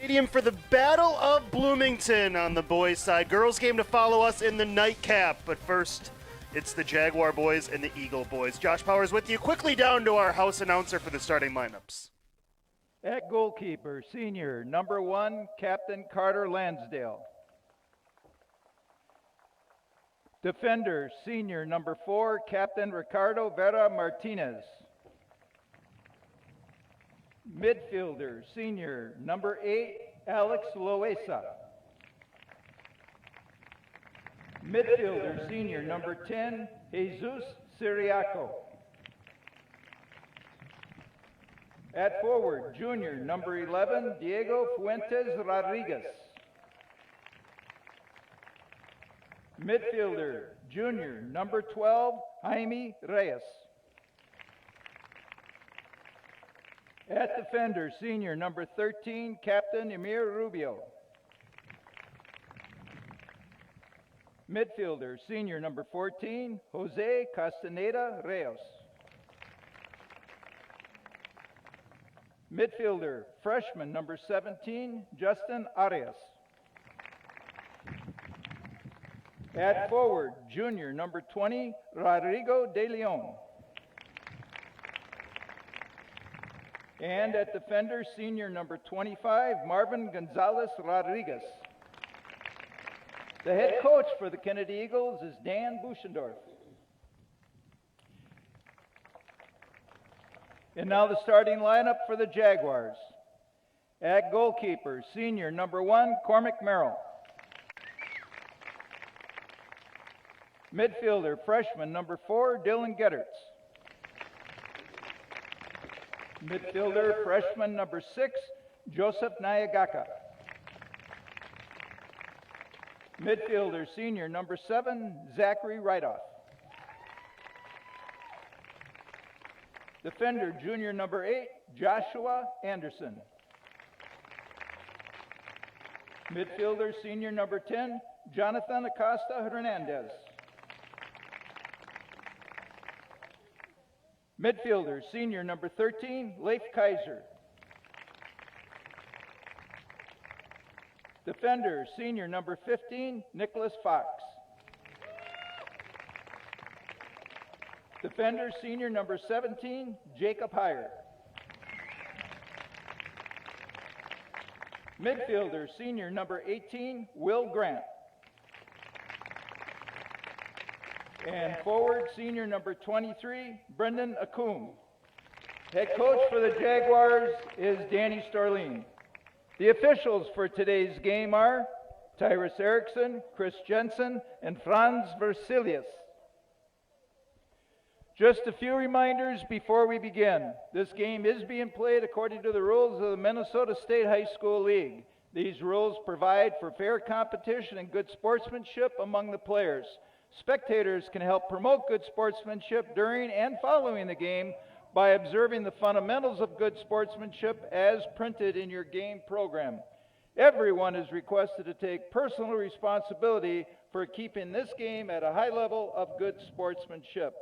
Stadium for the Battle of Bloomington on the boys' side. Girls game to follow us in the nightcap. But first, it's the Jaguar boys and the Eagle boys. Josh Powers with you. Quickly down to our house announcer for the starting lineups. At goalkeeper, senior, number 1, Captain Carter Lansdale. Defender, senior, number 4, Captain Ricardo Vera Martinez. Midfielder, senior, number 8, Alex Loesa. Midfielder, senior, number 10, Jesus Siriaco. At forward, junior, number 11, Diego Fuentes Rodriguez. Midfielder, junior, number 12, Jaime Reyes. At defender, senior, number 13, Captain Emir Rubio. Midfielder, senior, number 14, Jose Castaneda Reyes. Midfielder, freshman, number 17, Justin Arias. At forward, junior, number 20, Rodrigo de Leon. And at defender, senior, number 25, Marvin Gonzalez Rodriguez. The head coach for the Kennedy Eagles is Dan Buchendorf. And now the starting lineup for the Jaguars. At goalkeeper, senior, number 1, Cormac Merrill. Midfielder, freshman, number 4, Dylan Gedderts. Midfielder, freshman, number 6, Joseph Nyagaka. Midfielder, senior, number 7, Zachary Rightoff. Defender, junior, number 8, Joshua Anderson. Midfielder, senior, number 10, Jonathan Acosta Hernandez. Midfielder, senior, number 13, Leif Kaiser. Defender, senior, number 15, Nicholas Fox. Defender, senior, number 17, Jacob Heyer. Midfielder, senior, number 18, Will Grant. And forward, senior, number 23, Brendan Acum. Head coach for the Jaguars is Danny Starlene. The officials for today's game are Tyrus Erickson, Chris Jensen, and Franz Versilius. Just a few reminders before we begin. This game is being played according to the rules of the Minnesota State High School League. These rules provide for fair competition and good sportsmanship among the players. Spectators can help promote good sportsmanship during and following the game by observing the fundamentals of good sportsmanship as printed in your game program. Everyone is requested to take personal responsibility for keeping this game at a high level of good sportsmanship.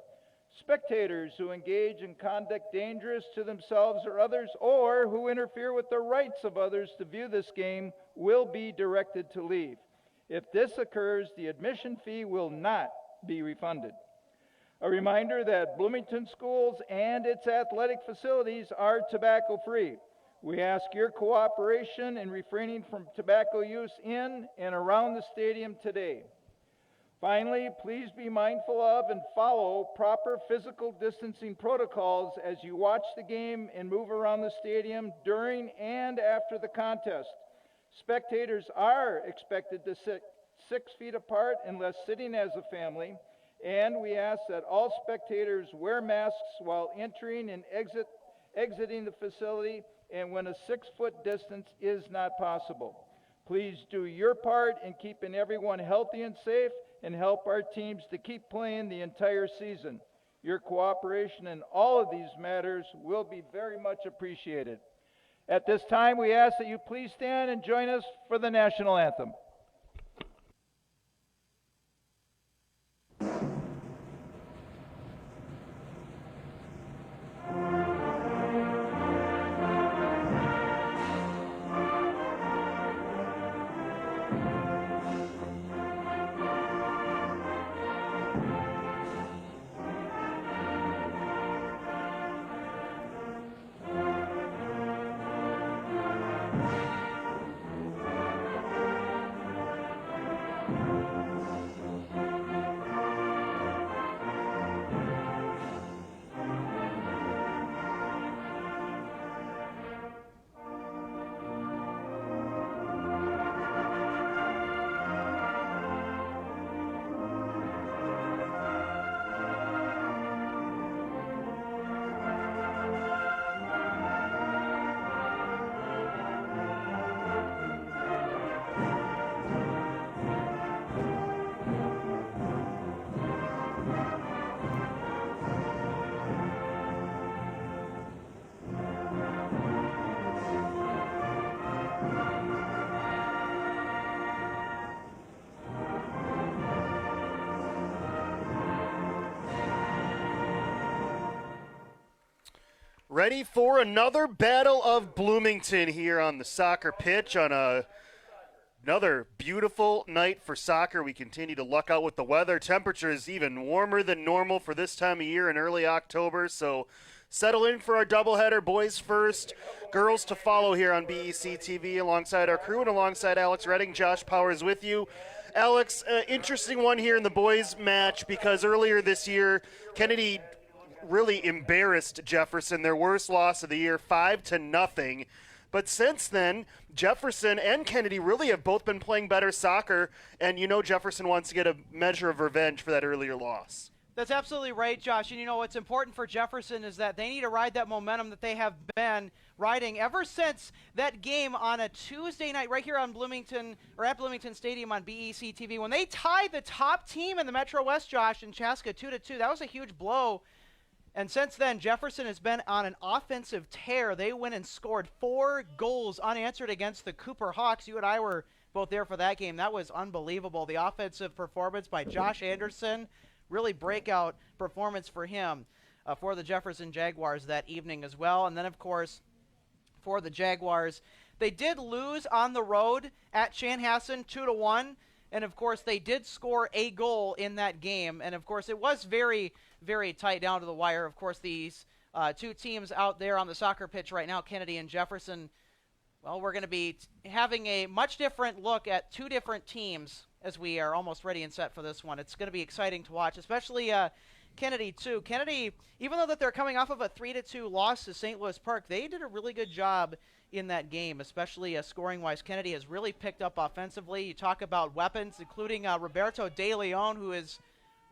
Spectators who engage in conduct dangerous to themselves or others, or who interfere with the rights of others to view this game, will be directed to leave. If this occurs, the admission fee will not be refunded. A reminder that Bloomington schools and its athletic facilities are tobacco-free. We ask your cooperation in refraining from tobacco use in and around the stadium today. Finally, please be mindful of and follow proper physical distancing protocols as you watch the game and move around the stadium during and after the contest. Spectators are expected to sit 6 feet apart unless sitting as a family, and we ask that all spectators wear masks while entering and exiting the facility and when a 6-foot distance is not possible. Please do your part in keeping everyone healthy and safe and help our teams to keep playing the entire season. Your cooperation in all of these matters will be very much appreciated. At this time, we ask that you please stand and join us for the national anthem. Ready for another Battle of Bloomington here on the soccer pitch on another beautiful night for soccer. We continue to luck out with the weather. Temperature is even warmer than normal for this time of year in early October, so settle in for our doubleheader. Boys first, girls to follow here on BEC-TV alongside our crew and alongside Alex Redding. Josh Powers with you. Alex, interesting one here in the boys match because earlier this year, Kennedy really embarrassed Jefferson, their worst loss of the year, 5-0. But since then, Jefferson and Kennedy really have both been playing better soccer, and you know Jefferson wants to get a measure of revenge for that earlier loss. That's absolutely right, Josh. And you know what's important for Jefferson is that they need to ride that momentum that they have been riding ever since that game on a Tuesday night right here on Bloomington, or at Bloomington Stadium on BEC-TV. When they tied the top team in the Metro West, Josh, in Chaska 2-2, that was a huge blow. And since then, Jefferson has been on an offensive tear. They went and scored 4 goals unanswered against the Cooper Hawks. You and I were both there for that game. That was unbelievable. The offensive performance by Josh Anderson, really breakout performance for him for the Jefferson Jaguars that evening as well. And then, of course, for the Jaguars, they did lose on the road at Chanhassen 2-1. And, of course, they did score a goal in that game. And, of course, it was very, very tight down to the wire. Of course, these two teams out there on the soccer pitch right now, Kennedy and Jefferson, well, we're going to be having a much different look at two different teams as we are almost ready and set for this one. It's going to be exciting to watch, especially Kennedy, too. Kennedy, even though that they're coming off of a 3-2 loss to St. Louis Park, they did a really good job in that game, especially scoring-wise. Kennedy has really picked up offensively. You talk about weapons, including Roberto De Leon, who has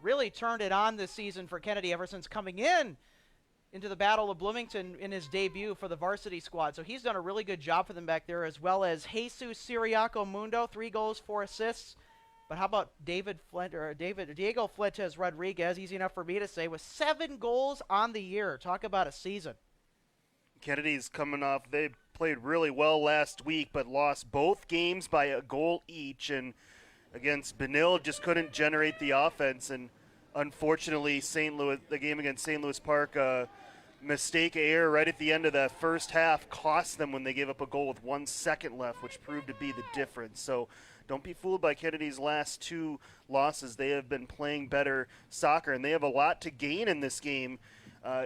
really turned it on this season for Kennedy ever since coming into the Battle of Bloomington in his debut for the varsity squad. So he's done a really good job for them back there, as well as Jesus Siriaco Mundo, 3 goals, 4 assists. But how about Diego Fuentes Rodriguez, easy enough for me to say, with 7 goals on the year. Talk about a season. Kennedy's coming off, they played really well last week, but lost both games by a goal each, and against Benil just couldn't generate the offense, and unfortunately the game against St. Louis Park, mistake error right at the end of that first half cost them when they gave up a goal with 1 second left, which proved to be the difference. So don't be fooled by Kennedy's last 2 losses. They have been playing better soccer, and they have a lot to gain in this game.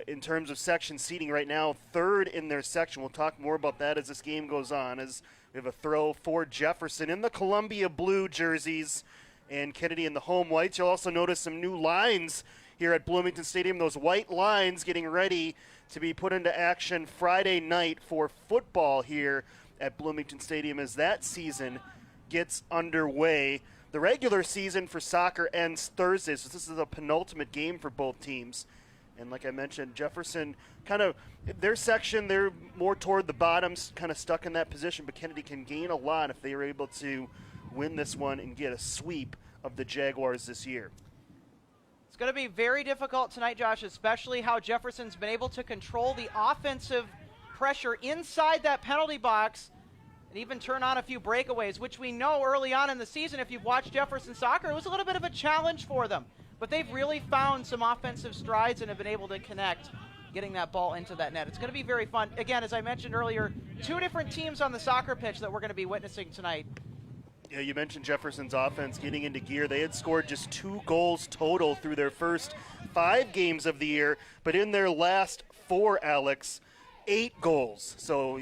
In terms of section seating right now, 3rd in their section. We'll talk more about that as this game goes on, as we have a throw for Jefferson in the Columbia blue jerseys and Kennedy in the home whites. You'll also notice some new lines here at Bloomington Stadium. Those white lines getting ready to be put into action Friday night for football here at Bloomington Stadium as that season gets underway. The regular season for soccer ends Thursday, so this is a penultimate game for both teams. And like I mentioned, Jefferson kind of, their section, they're more toward the bottoms, kind of stuck in that position, but Kennedy can gain a lot if they are able to win this one and get a sweep of the Jaguars this year. It's going to be very difficult tonight, Josh, especially how Jefferson's been able to control the offensive pressure inside that penalty box and even turn on a few breakaways, which we know early on in the season, if you've watched Jefferson soccer, it was a little bit of a challenge for them. But they've really found some offensive strides and have been able to connect, getting that ball into that net. It's going to be very fun. Again, as I mentioned earlier, 2 different teams on the soccer pitch that we're going to be witnessing tonight. Yeah, you mentioned Jefferson's offense getting into gear. They had scored just 2 goals total through their first 5 games of the year, but in their last 4, Alex, 8 goals. So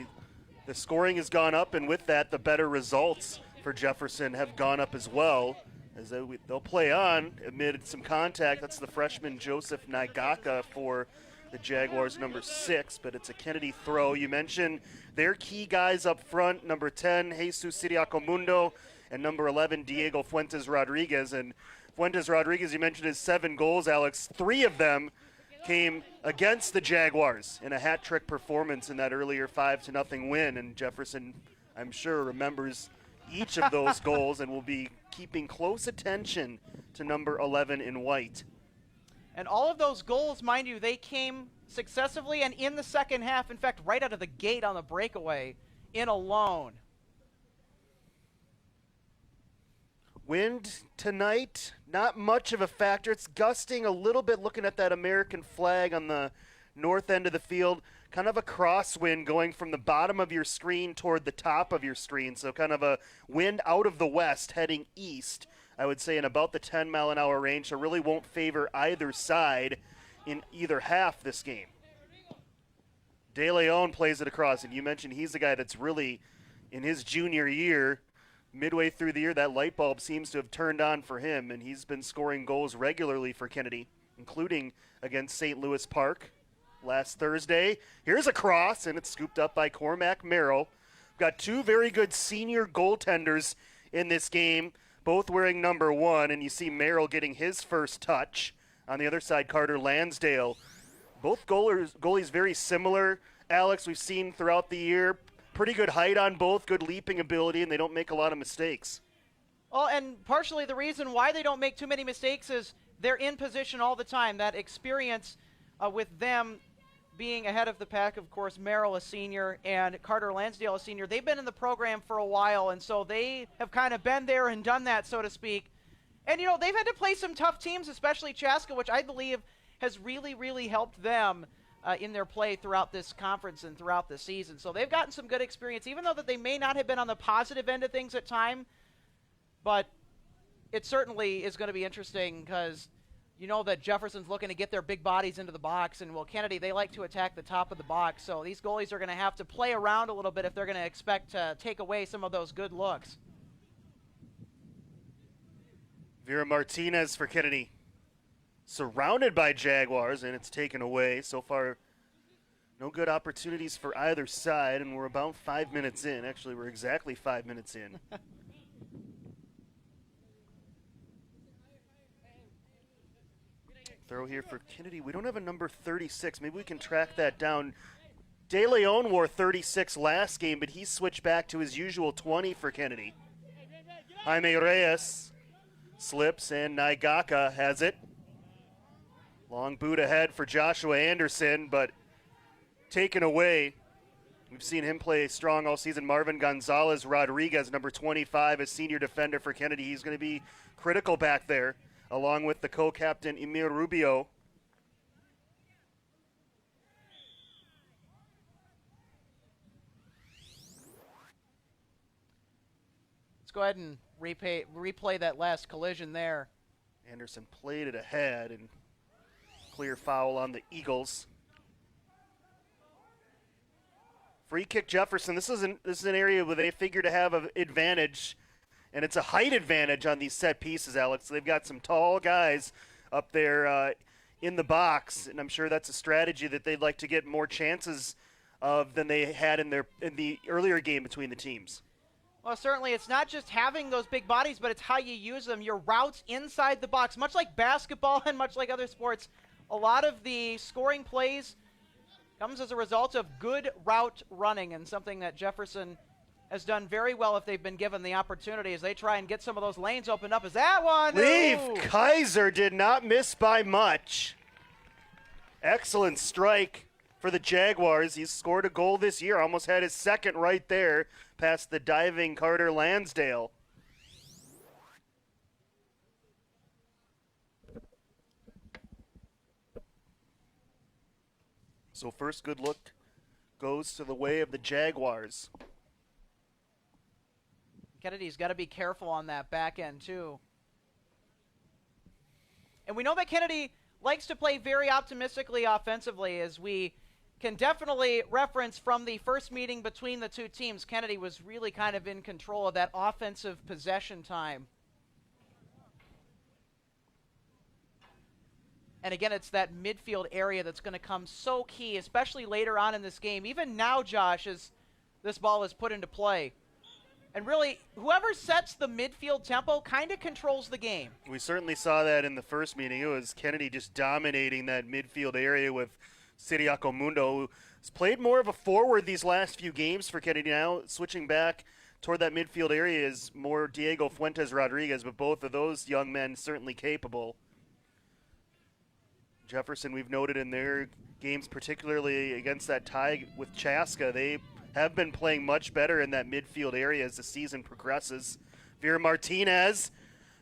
the scoring has gone up, and with that, the better results for Jefferson have gone up as well. As they'll play on amid some contact. That's the freshman Joseph Naigaka for the Jaguars, number 6, but it's a Kennedy throw. You mentioned their key guys up front, number 10, Jesus Siriaco Mundo, and number 11, Diego Fuentes Rodriguez. And Fuentes Rodriguez, you mentioned his 7 goals, Alex. 3 of them came against the Jaguars in a hat-trick performance in that earlier 5-0 win. And Jefferson, I'm sure, remembers each of those goals and will be keeping close attention to number 11 in white. And all of those goals, mind you, they came successively and in the second half. In fact, right out of the gate on the breakaway in alone. Wind tonight, not much of a factor. It's gusting a little bit looking at that American flag on the north end of the field, kind of a crosswind going from the bottom of your screen toward the top of your screen. So kind of a wind out of the west heading east, I would say in about the 10-mile-an-hour range. So really won't favor either side in either half this game. De Leon plays it across, and you mentioned he's the guy that's really, in his junior year, midway through the year, that light bulb seems to have turned on for him, and he's been scoring goals regularly for Kennedy, including against St. Louis Park last Thursday. Here's a cross, and it's scooped up by Cormac Merrill. Got two very good senior goaltenders in this game, both wearing number 1, and you see Merrill getting his first touch. On the other side, Carter Lansdale. Both goalies very similar. Alex, we've seen throughout the year, pretty good height on both, good leaping ability, and they don't make a lot of mistakes. Well, and partially the reason why they don't make too many mistakes is they're in position all the time. That experience with them being ahead of the pack, of course, Merrill, a senior, and Carter Lansdale, a senior. They've been in the program for a while, and so they have kind of been there and done that, so to speak. And, you know, they've had to play some tough teams, especially Chaska, which I believe has really, really helped them in their play throughout this conference and throughout the season. So they've gotten some good experience, even though that they may not have been on the positive end of things at time. But it certainly is going to be interesting because you know that Jefferson's looking to get their big bodies into the box. And, well, Kennedy, they like to attack the top of the box. So these goalies are going to have to play around a little bit if they're going to expect to take away some of those good looks. Vera Martinez for Kennedy. Surrounded by Jaguars, and it's taken away. So far, no good opportunities for either side, and we're about 5 minutes in. Actually, we're exactly 5 minutes in. Throw here for Kennedy. We don't have a number 36. Maybe we can track that down. De Leon wore 36 last game, but he switched back to his usual 20 for Kennedy. Jaime Reyes slips, and Naigaka has it. Long boot ahead for Joshua Anderson, but taken away. We've seen him play strong all season. Marvin Gonzalez Rodriguez, number 25, a senior defender for Kennedy. He's going to be critical back there, along with the co-captain Emil Rubio. Let's go ahead and replay that last collision there. Anderson played it ahead, and clear foul on the Eagles. Free kick Jefferson. This is an area where they figure to have an advantage, and it's a height advantage on these set pieces, Alex. They've got some tall guys up there in the box, and I'm sure that's a strategy that they'd like to get more chances of than they had in the earlier game between the teams. Well, certainly it's not just having those big bodies, but it's how you use them, your routes inside the box. Much like basketball and much like other sports, a lot of the scoring plays comes as a result of good route running, and something that Jefferson has done very well if they've been given the opportunity as they try and get some of those lanes opened up. Is that one? Leave Ooh. Kaiser did not miss by much. Excellent strike for the Jaguars. He's scored a goal this year, almost had his second right there past the diving Carter Lansdale. So first good look goes to the way of the Jaguars. Kennedy's got to be careful on that back end, too. And we know that Kennedy likes to play very optimistically offensively, as we can definitely reference from the first meeting between the two teams. Kennedy was really kind of in control of that offensive possession time. And again, it's that midfield area that's going to come so key, especially later on in this game. Even now, Josh, as this ball is put into play. And really, whoever sets the midfield tempo kind of controls the game. We certainly saw that in the first meeting. It was Kennedy just dominating that midfield area with Siriaco Mundo, who's played more of a forward these last few games for Kennedy. Now switching back toward that midfield area is more Diego Fuentes Rodriguez, but both of those young men certainly capable. Jefferson, we've noted in their games, particularly against that tie with Chaska, they have been playing much better in that midfield area as the season progresses. Vera Martinez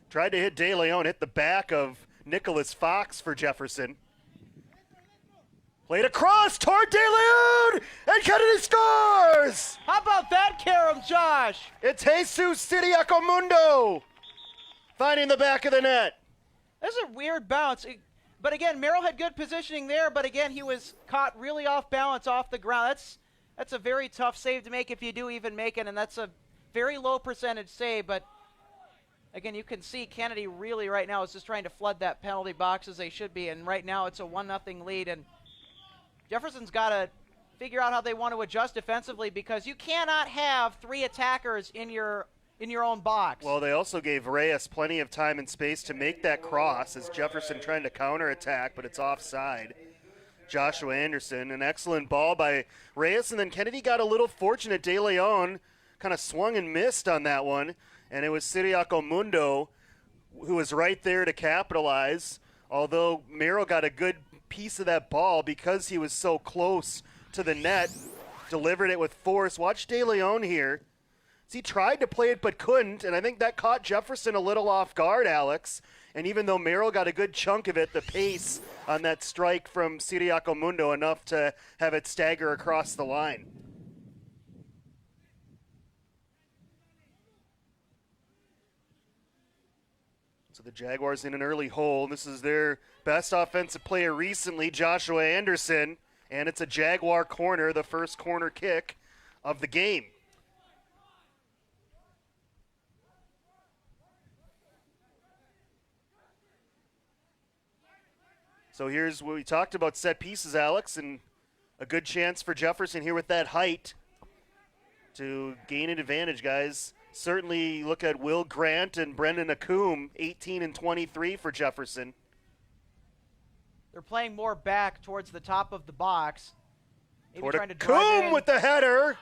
tried to hit De Leon, hit the back of Nicholas Fox for Jefferson. Played across toward De Leon, and Kennedy scores! How about that carom, Josh? It's Jesus Siriacomundo finding the back of the net. That's a weird bounce. But again, Merrill had good positioning there, but again, he was caught really off balance off the ground. That's a very tough save to make if you do even make it, and that's a very low percentage save. But again, you can see Kennedy really right now is just trying to flood that penalty box as they should be, and right now it's a 1-0 lead, and Jefferson's got to figure out how they want to adjust defensively because you cannot have 3 attackers in your own box. Well, they also gave Reyes plenty of time and space to make that cross as Jefferson trying to counterattack, but it's offside. Joshua Anderson, an excellent ball by Reyes, and then Kennedy got a little fortunate. De Leon kind of swung and missed on that one, and it was Siriacomundo who was right there to capitalize, although Merrill got a good piece of that ball because he was so close to the net, delivered it with force. Watch De Leon here. He tried to play it but couldn't, and I think that caught Jefferson a little off guard, Alex. And even though Merrill got a good chunk of it, the pace on that strike from Siriacomundo enough to have it stagger across the line. So the Jaguars in an early hole. This is their best offensive player recently, Joshua Anderson, and it's a Jaguar corner, the first corner kick of the game. So here's what we talked about, set pieces, Alex, and a good chance for Jefferson here with that height to gain an advantage, guys. Certainly look at Will Grant and Brendan Acomb, 18 and 23 for Jefferson. They're playing more back towards the top of the box. Maybe Toward trying to drive it Acomb in. with the header,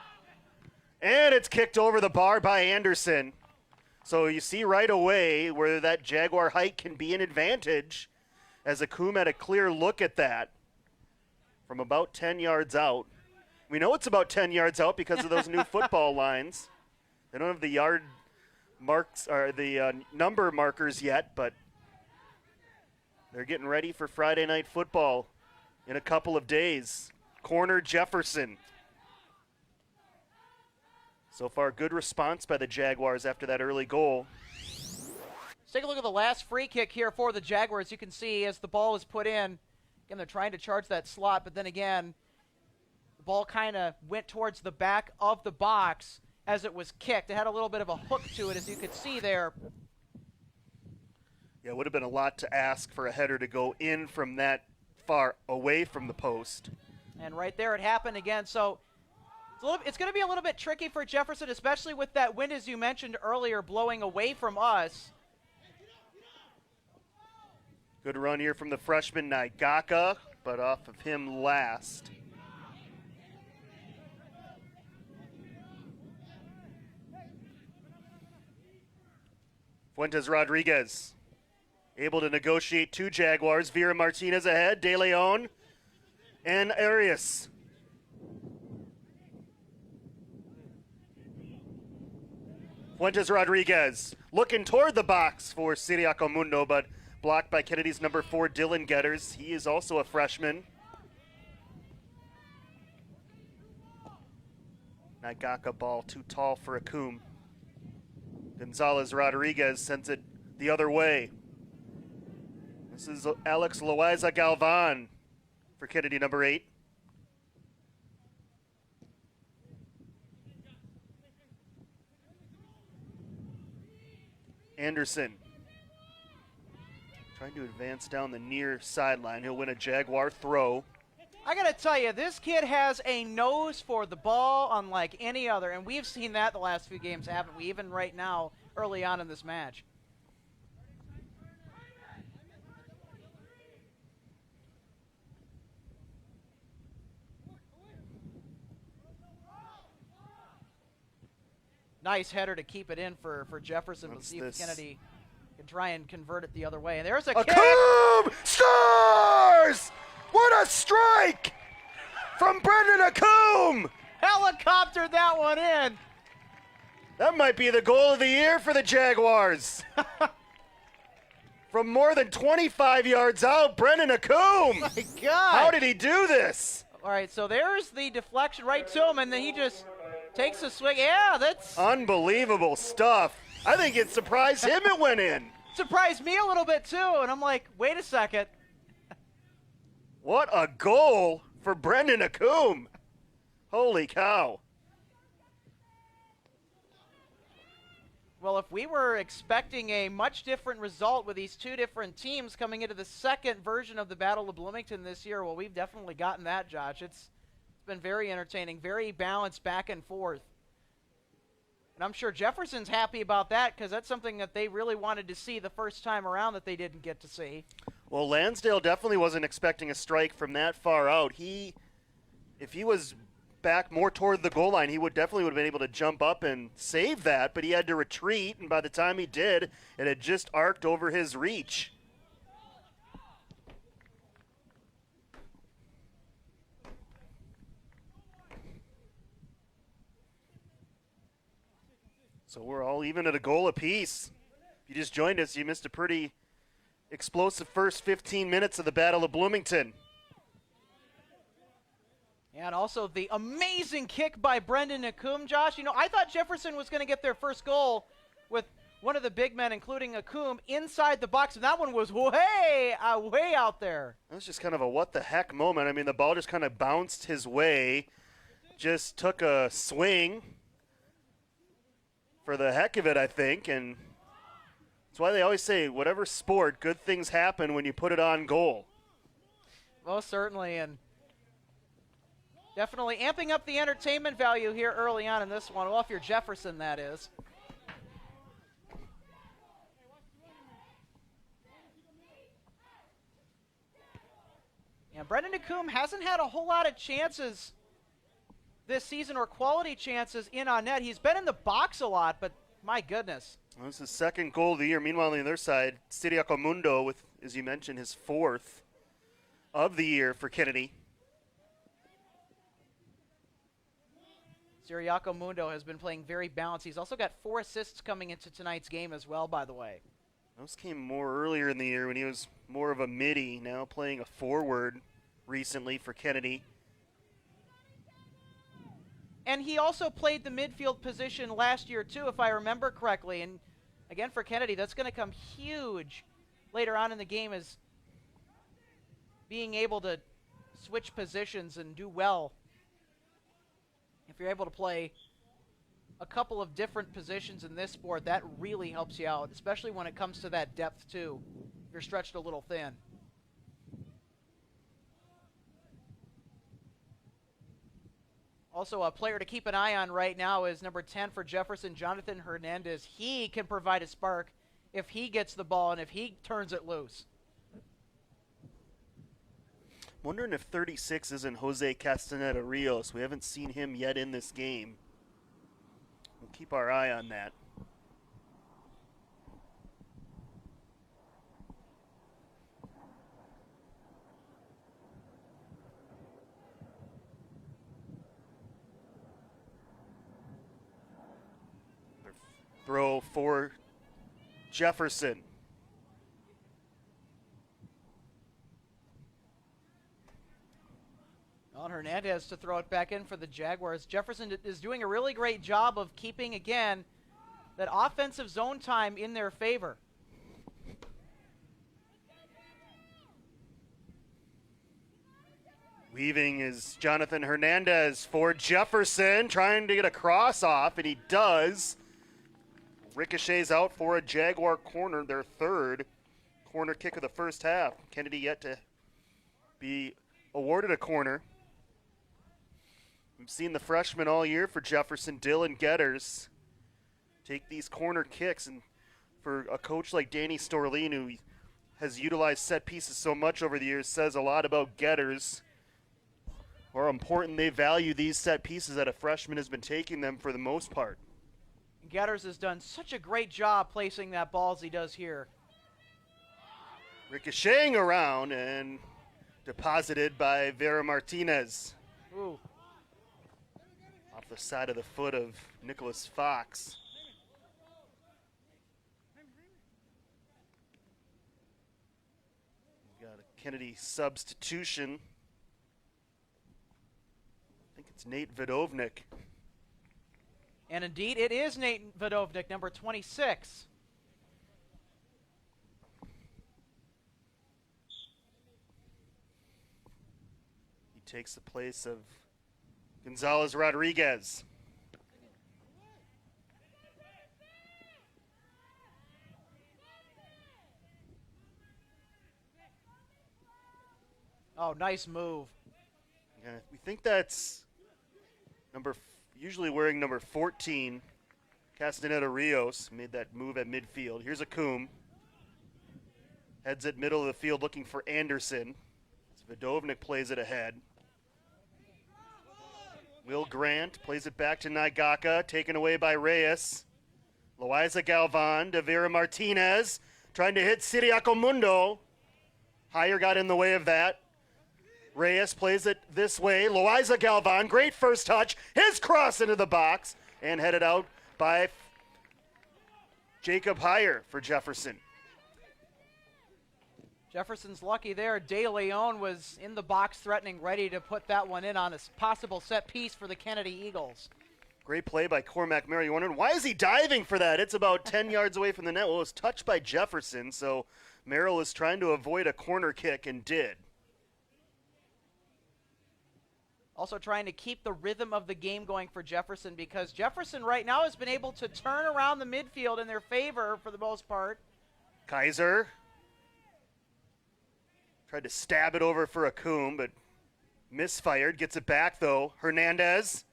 and it's kicked over the bar by Anderson. So you see right away where that Jaguar height can be an advantage, as Acomb had a clear look at that from about 10 yards out. We know it's about 10 yards out because of those new football lines. They don't have the yard marks or the number markers yet, but they're getting ready for Friday night football in a couple of days. Corner Jefferson. So far, good response by the Jaguars after that early goal. Let's take a look at the last free kick here for the Jaguars. You can see as the ball was put in, again, they're trying to charge that slot, but then again, the ball kind of went towards the back of the box as it was kicked. It had a little bit of a hook to it, as you could see there. Yeah, it would have been a lot to ask for a header to go in from that far away from the post. And right there it happened again. So it's going to be a little bit tricky for Jefferson, especially with that wind, as you mentioned earlier, blowing away from us. Good run here from the freshman Naigaka, but off of him last. Fuentes Rodriguez able to negotiate 2 Jaguars. Vera Martinez ahead, De Leon, and Arias. Fuentes Rodriguez looking toward the box for Siriacomundo, but blocked by Kennedy's number 4, Dylan Getters. He is also a freshman. Naigaka ball too tall for Acomb. Gonzalez Rodriguez sends it the other way. This is Alex Loaiza Galvan for Kennedy number 8. Anderson trying to advance down the near sideline. He'll win a Jaguar throw. I got to tell you, this kid has a nose for the ball unlike any other, and we've seen that the last few games, haven't we? Even right now, early on in this match. Nice header to keep it in for Jefferson. We'll see if Kennedy can try and convert it the other way. And there's a kick. Acomb scores! What a strike from Brendan Acomb! Helicoptered that one in. That might be the goal of the year for the Jaguars. From more than 25 yards out, Brendan Acomb. My God. How did he do this? All right, so there's the deflection right to him, and then he just takes a swing. Yeah, that's Unbelievable stuff. I think it surprised him it went in. surprised me a little bit too, and I'm like, wait a second. What a goal for Brendan Acomb. Holy cow. Well, if we were expecting a much different result with these two different teams coming into the second version of the Battle of Bloomington this year, well, we've definitely gotten that, Josh. It's been very entertaining, very balanced back and forth. And I'm sure Jefferson's happy about that because that's something that they really wanted to see the first time around that they didn't get to see. Well, Lansdale definitely wasn't expecting a strike from that far out. If he was back more toward the goal line, he definitely would have been able to jump up and save that, but he had to retreat, and by the time he did, it had just arced over his reach. So we're all even at a goal apiece. If you just joined us, you missed a pretty explosive first 15 minutes of the Battle of Bloomington. And also the amazing kick by Brendan Acomb, Josh. You know, I thought Jefferson was going to get their first goal with one of the big men, including Acomb, inside the box, and that one was way out there. That was just kind of a what the heck moment. I mean, the ball just kind of bounced his way, just took a swing for the heck of it, I think, and that's why they always say, whatever sport, good things happen when you put it on goal. Most certainly, and definitely amping up the entertainment value here early on in this one. Well, if you're Jefferson, that is. Yeah, Brendan Acomb hasn't had a whole lot of chances this season, or quality chances in on net. He's been in the box a lot, but my goodness. Well, this is his second goal of the year. Meanwhile, on the other side, Siriaco Mundo with, as you mentioned, his fourth of the year for Kennedy. Siriaco Mundo has been playing very balanced. He's also got 4 assists coming into tonight's game as well, by the way. Those came more earlier in the year when he was more of a midi, now playing a forward recently for Kennedy. And he also played the midfield position last year, too, if I remember correctly. And again, for Kennedy, that's going to come huge later on in the game, as being able to switch positions and do well. If you're able to play a couple of different positions in this sport, that really helps you out, especially when it comes to that depth, too. If you're stretched a little thin. Also, a player to keep an eye on right now is number 10 for Jefferson, Jonathan Hernandez. He can provide a spark if he gets the ball and if he turns it loose. Wondering if 36 isn't Jose Castaneda Rios. We haven't seen him yet in this game. We'll keep our eye on that. Throw for Jefferson. Well, Hernandez to throw it back in for the Jaguars. Jefferson is doing a really great job of keeping, again, that offensive zone time in their favor. Weaving is Jonathan Hernandez for Jefferson, trying to get a cross off, and he does. Ricochets out for a Jaguar corner, their third corner kick of the first half. Kennedy yet to be awarded a corner. We've seen the freshmen all year for Jefferson, Dylan Getters, take these corner kicks. And for a coach like Danny Storlin, who has utilized set pieces so much over the years, says a lot about Getters, how important they value these set pieces that a freshman has been taking them for the most part. Getters has done such a great job placing that ball as he does here. Ricocheting around and deposited by Vera Martinez. Ooh. Off the side of the foot of Nicholas Fox. Kennedy substitution. I think it's Nate Vidovnik. And indeed, it is Nate Vidovnik, number 26. He takes the place of Gonzalez Rodriguez. Oh, nice move. Yeah, we think that's usually wearing number 14. Castaneda Rios made that move at midfield. Here's a Coombe. Heads it middle of the field looking for Anderson. Vidovnik plays it ahead. Will Grant plays it back to Naigaka, taken away by Reyes. Loaiza Galvan to Vera Martinez, trying to hit Siriaco Mundo. Higher got in the way of that. Reyes plays it this way. Loaiza Galvan, great first touch. His cross into the box and headed out by Jacob Heyer for Jefferson. Jefferson's lucky there. De Leon was in the box threatening, ready to put that one in on a possible set piece for the Kennedy Eagles. Great play by Cormac Merrill. You're wondering, why is he diving for that? It's about 10 yards away from the net. Well, it was touched by Jefferson, so Merrill is trying to avoid a corner kick and did. Also trying to keep the rhythm of the game going for Jefferson, because Jefferson right now has been able to turn around the midfield in their favor for the most part. Kaiser tried to stab it over for a Coombe, but misfired. Gets it back, though. Hernandez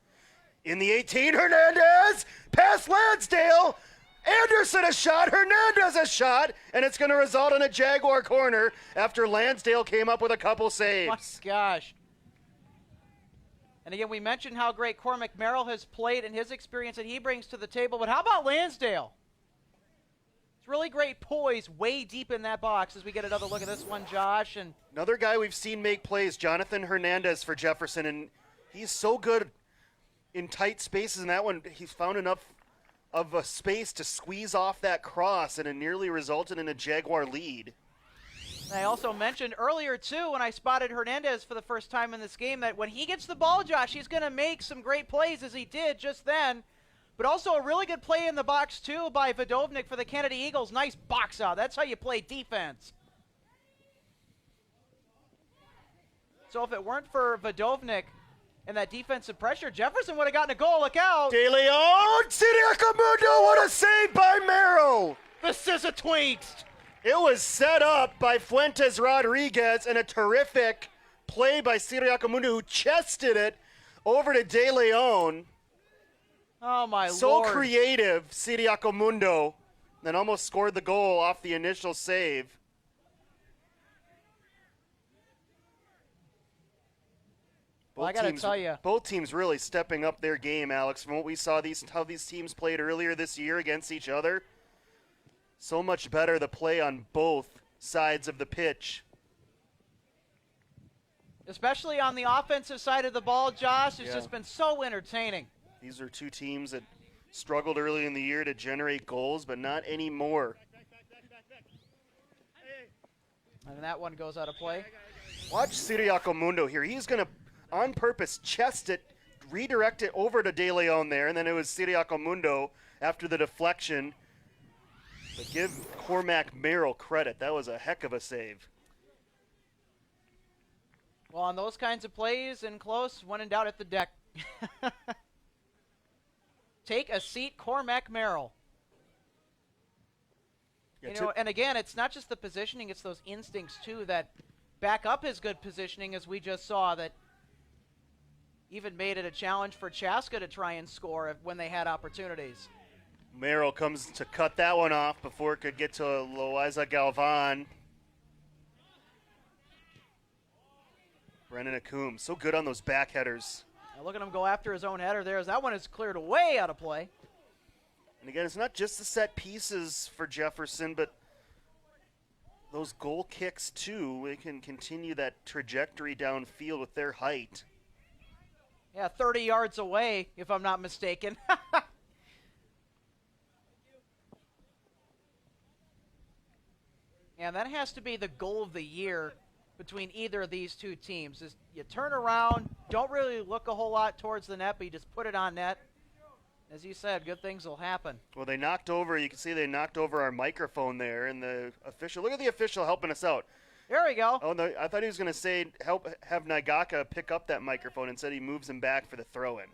in the 18. Hernandez past Lansdale. Anderson a shot. Hernandez a shot. And it's going to result in a Jaguar corner after Lansdale came up with a couple saves. My gosh. And again, we mentioned how great Cormac Merrill has played and his experience that he brings to the table. But how about Lansdale? It's really great poise way deep in that box as we get another look at this one, Josh. And another guy we've seen make plays, Jonathan Hernandez for Jefferson. And he's so good in tight spaces in that one. He's found enough of a space to squeeze off that cross, and it nearly resulted in a Jaguar lead. I also mentioned earlier, too, when I spotted Hernandez for the first time in this game, that when he gets the ball, Josh, he's going to make some great plays, as he did just then. But also a really good play in the box, too, by Vidovnik for the Kennedy Eagles. Nice box out. That's how you play defense. So if it weren't for Vidovnik and that defensive pressure, Jefferson would have gotten a goal. Look out. De Leon, Siriaco Mundo, what a save by Merrill. The scissor twinks. It was set up by Fuentes Rodriguez and a terrific play by Siriaco Mundo, who chested it over to De Leon. Oh, my Lord. So creative, Siriaco Mundo, then almost scored the goal off the initial save. Well, I got to tell you. Both teams really stepping up their game, Alex, from what we saw how these teams played earlier this year against each other. So much better the play on both sides of the pitch. Especially on the offensive side of the ball, Josh. It's just been so entertaining. These are two teams that struggled early in the year to generate goals, but not anymore. And that one goes out of play. Watch Siriaco Mundo here. He's going to, on purpose, chest it, redirect it over to De Leon there, and then it was Siriaco Mundo after the deflection. But give Cormac Merrill credit. That was a heck of a save. Well, on those kinds of plays and close, when in doubt at the deck. Take a seat, Cormac Merrill. Yeah, and again, it's not just the positioning, it's those instincts, too, that back up his good positioning, as we just saw, that even made it a challenge for Chaska to try and score when they had opportunities. Merrill comes to cut that one off before it could get to Loaiza Galvan. Brennan Akoum, so good on those back headers. Now look at him go after his own header there, as that one is cleared way out of play. And again, it's not just the set pieces for Jefferson, but those goal kicks too. They can continue that trajectory downfield with their height. Yeah, 30 yards away, if I'm not mistaken. And that has to be the goal of the year between either of these two teams. Is you turn around, don't really look a whole lot towards the net, but you just put it on net. As you said, good things will happen. Well, they knocked over, you can see they knocked over our microphone there, and the official, look at the official helping us out. There we go. Oh, no, I thought he was going to say have Nagaka pick up that microphone. Instead, he moves him back for the throw-in.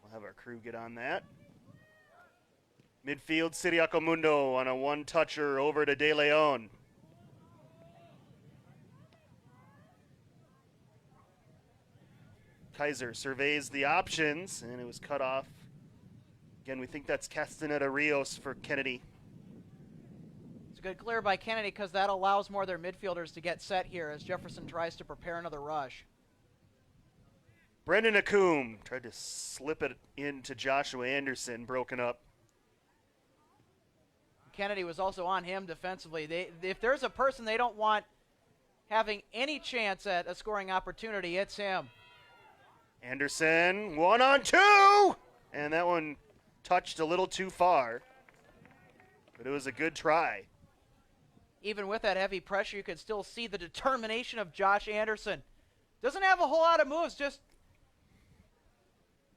We'll have our crew get on that. Midfield, Siriaco Mundo on a one-toucher over to De Leon. Kaiser surveys the options, and it was cut off. Again, we think that's Castaneda Rios for Kennedy. It's a good clear by Kennedy because that allows more of their midfielders to get set here as Jefferson tries to prepare another rush. Brendan Akum tried to slip it into Joshua Anderson, broken up. Kennedy was also on him defensively. If there's a person they don't want having any chance at a scoring opportunity, it's him. Anderson, 1-on-2! And that one touched a little too far, but it was a good try. Even with that heavy pressure, you could still see the determination of Josh Anderson. Doesn't have a whole lot of moves, just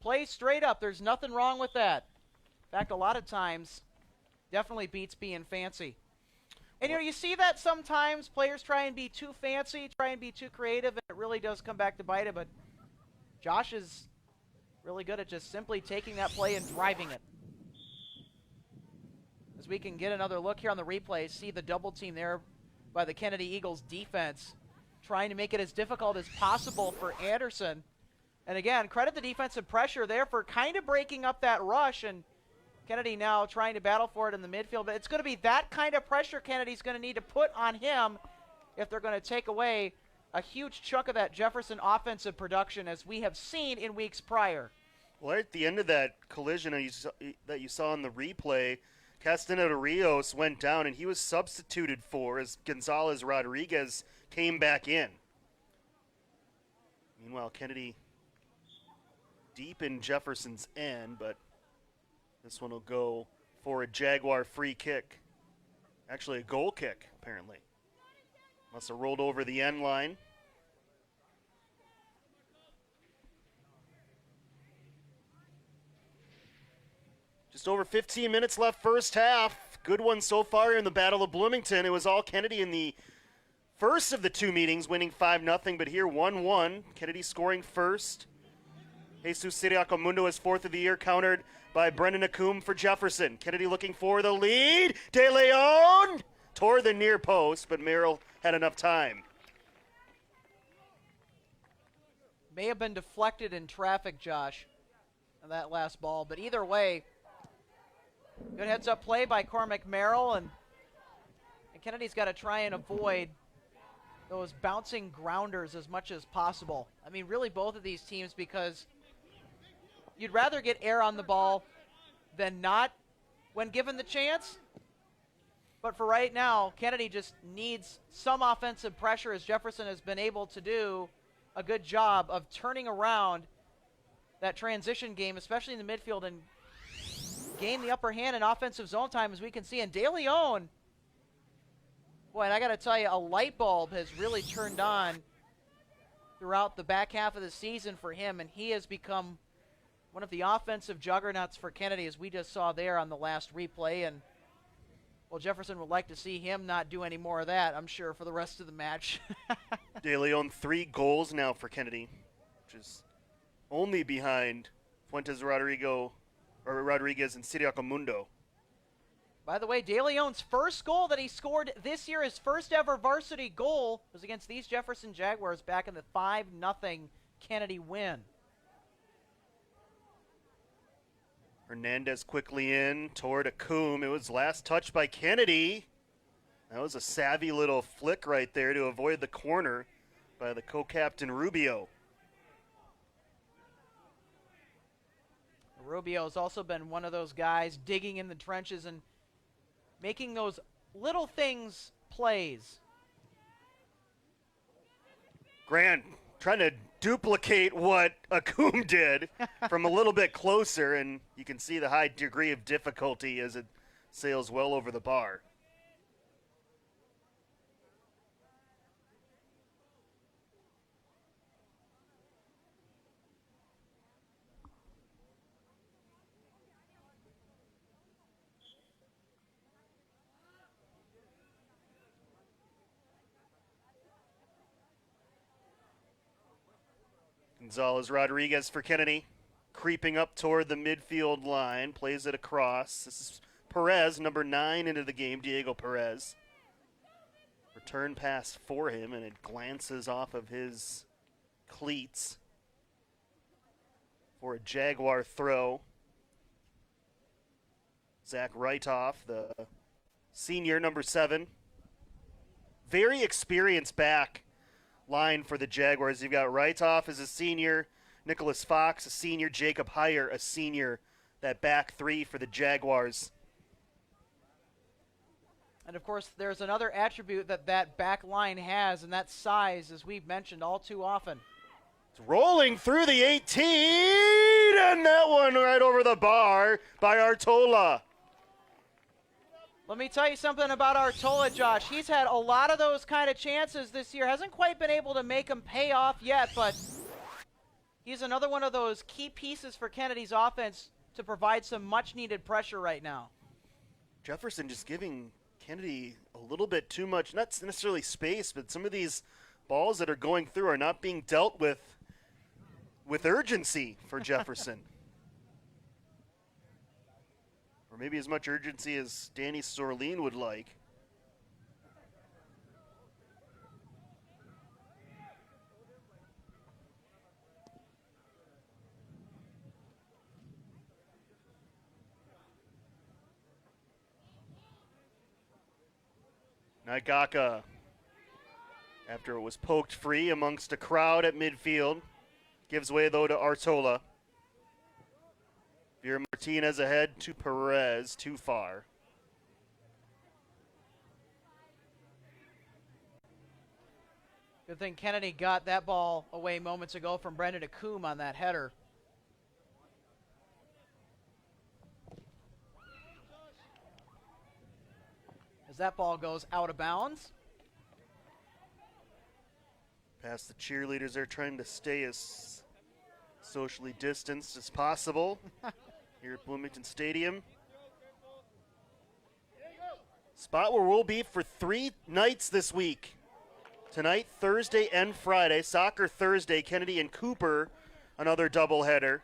plays straight up. There's nothing wrong with that. In fact, a lot of times, definitely beats being fancy. And you see that sometimes players try and be too fancy, try and be too creative, and it really does come back to bite it, but Josh is really good at just simply taking that play and driving it. As we can get another look here on the replay, see the double team there by the Kennedy Eagles defense, trying to make it as difficult as possible for Anderson. And again, credit the defensive pressure there for kind of breaking up that rush, and Kennedy now trying to battle for it in the midfield. But it's going to be that kind of pressure Kennedy's going to need to put on him if they're going to take away a huge chunk of that Jefferson offensive production, as we have seen in weeks prior. Well, at the end of that collision that you saw in the replay, Castaneda Rios went down, and he was substituted for as Gonzalez Rodriguez came back in. Meanwhile, Kennedy deep in Jefferson's end, but this one will go for a Jaguar free kick. Actually, a goal kick, apparently. Must have rolled over the end line. Just over 15 minutes left first half. Good one so far in the Battle of Bloomington. It was all Kennedy in the first of the two meetings, winning 5-0, but here 1-1. Kennedy scoring first. Jesus Siriaco Mundo is fourth of the year, countered by Brendan Akum for Jefferson. Kennedy looking for the lead. De Leon toward the near post, but Merrill had enough time. May have been deflected in traffic, Josh, on that last ball. But either way, good heads-up play by Cormac Merrill, and Kennedy's got to try and avoid those bouncing grounders as much as possible. I mean, really both of these teams, because you'd rather get air on the ball than not when given the chance. But for right now, Kennedy just needs some offensive pressure, as Jefferson has been able to do a good job of turning around that transition game, especially in the midfield, and gain the upper hand in offensive zone time, as we can see. And De Leon, boy, and I got to tell you, a light bulb has really turned on throughout the back half of the season for him, and he has become one of the offensive juggernauts for Kennedy, as we just saw there on the last replay. And well, Jefferson would like to see him not do any more of that, I'm sure, for the rest of the match. De Leon, 3 goals now for Kennedy, which is only behind Fuentes Rodriguez and Siriaco Mundo. By the way, De Leon's first goal that he scored this year, his first ever varsity goal, was against these Jefferson Jaguars back in the 5-0 Kennedy win. Hernandez quickly in toward Akum. It was last touched by Kennedy. That was a savvy little flick right there to avoid the corner by the co-captain Rubio. Rubio has also been one of those guys digging in the trenches and making those little things plays. Grant trying to duplicate what Akum did from a little bit closer, and you can see the high degree of difficulty as it sails well over the bar. Gonzalez Rodriguez for Kennedy. Creeping up toward the midfield line. Plays it across. This is Perez, number 9 into the game, Diego Perez. Return pass for him, and it glances off of his cleats for a Jaguar throw. Zach Rytoff, the senior, number 7. Very experienced back line for the Jaguars. You've got Rytoff as a senior, Nicholas Fox, a senior, Jacob Heyer, a senior. That back 3 for the Jaguars. And of course, there's another attribute that that back line has, and that's size, as we've mentioned all too often. It's rolling through the 18, and that one right over the bar by Artola. Let me tell you something about Artola, Josh. He's had a lot of those kind of chances this year. Hasn't quite been able to make them pay off yet, but he's another one of those key pieces for Kennedy's offense to provide some much-needed pressure right now. Jefferson just giving Kennedy a little bit too much, not necessarily space, but some of these balls that are going through are not being dealt with urgency for Jefferson. Or maybe as much urgency as Danny Sorlin would like. Naigaka, after it was poked free amongst a crowd at midfield, gives way though to Artola. Vera Martinez ahead to Perez, too far. Good thing Kennedy got that ball away moments ago from Brendan Akoum on that header. As that ball goes out of bounds. Past the cheerleaders, they're trying to stay as socially distanced as possible here at Bloomington Stadium. Spot where we'll be for 3 nights this week. Tonight, Thursday, and Friday. Soccer Thursday, Kennedy and Cooper, another doubleheader.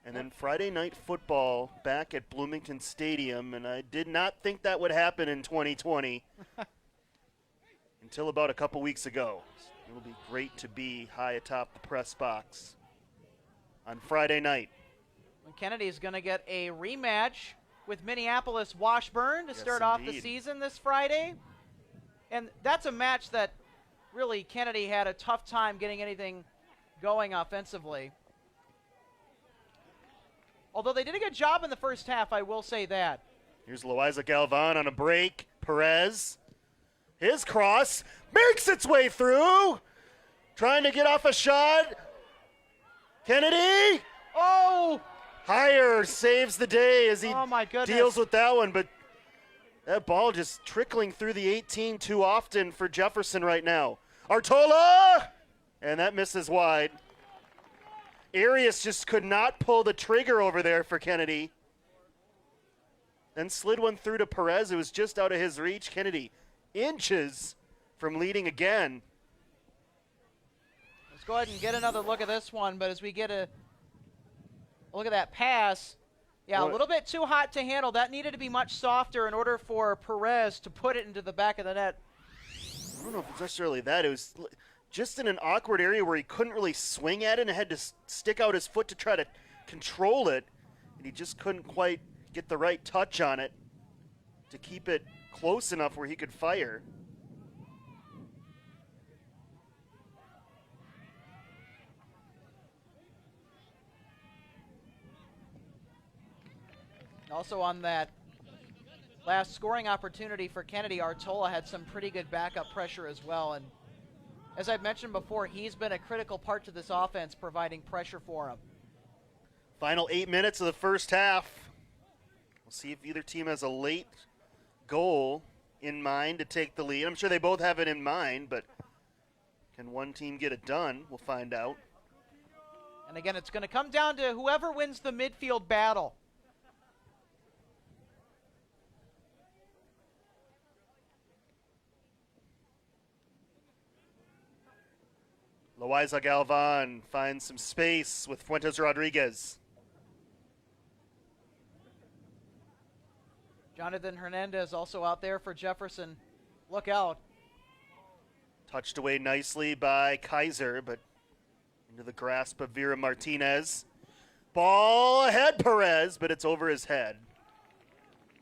And then Friday night football back at Bloomington Stadium. And I did not think that would happen in 2020 until about a couple weeks ago. It'll be great to be high atop the press box on Friday night. And Kennedy's going to get a rematch with Minneapolis Washburn to start off the season this Friday. And that's a match that really Kennedy had a tough time getting anything going offensively. Although they did a good job in the first half, I will say that. Here's Loiza Galvan on a break. Perez, his cross, makes its way through. Trying to get off a shot. Kennedy! Oh! Heyer saves the day as he deals with that one, but that ball just trickling through the 18 too often for Jefferson right now. Artola! And that misses wide. Arias just could not pull the trigger over there for Kennedy. Then slid one through to Perez. It was just out of his reach. Kennedy inches from leading again. Let's go ahead and get another look at this one, but as we get a look at that pass, yeah, a little bit too hot to handle. That needed to be much softer in order for Perez to put it into the back of the net. I don't know if it's necessarily that. It was just in an awkward area where he couldn't really swing at it and had to stick out his foot to try to control it, and he just couldn't quite get the right touch on it to keep it close enough where he could fire. Also on that last scoring opportunity for Kennedy, Artola had some pretty good backup pressure as well. And as I've mentioned before, he's been a critical part to this offense, providing pressure for him. Final 8 minutes of the first half. We'll see if either team has a late goal in mind to take the lead. I'm sure they both have it in mind, but can one team get it done? We'll find out. And again, it's going to come down to whoever wins the midfield battle. Loaiza Galvan finds some space with Fuentes Rodriguez. Jonathan Hernandez also out there for Jefferson. Look out. Touched away nicely by Kaiser, but into the grasp of Vera Martinez. Ball ahead, Perez, but it's over his head.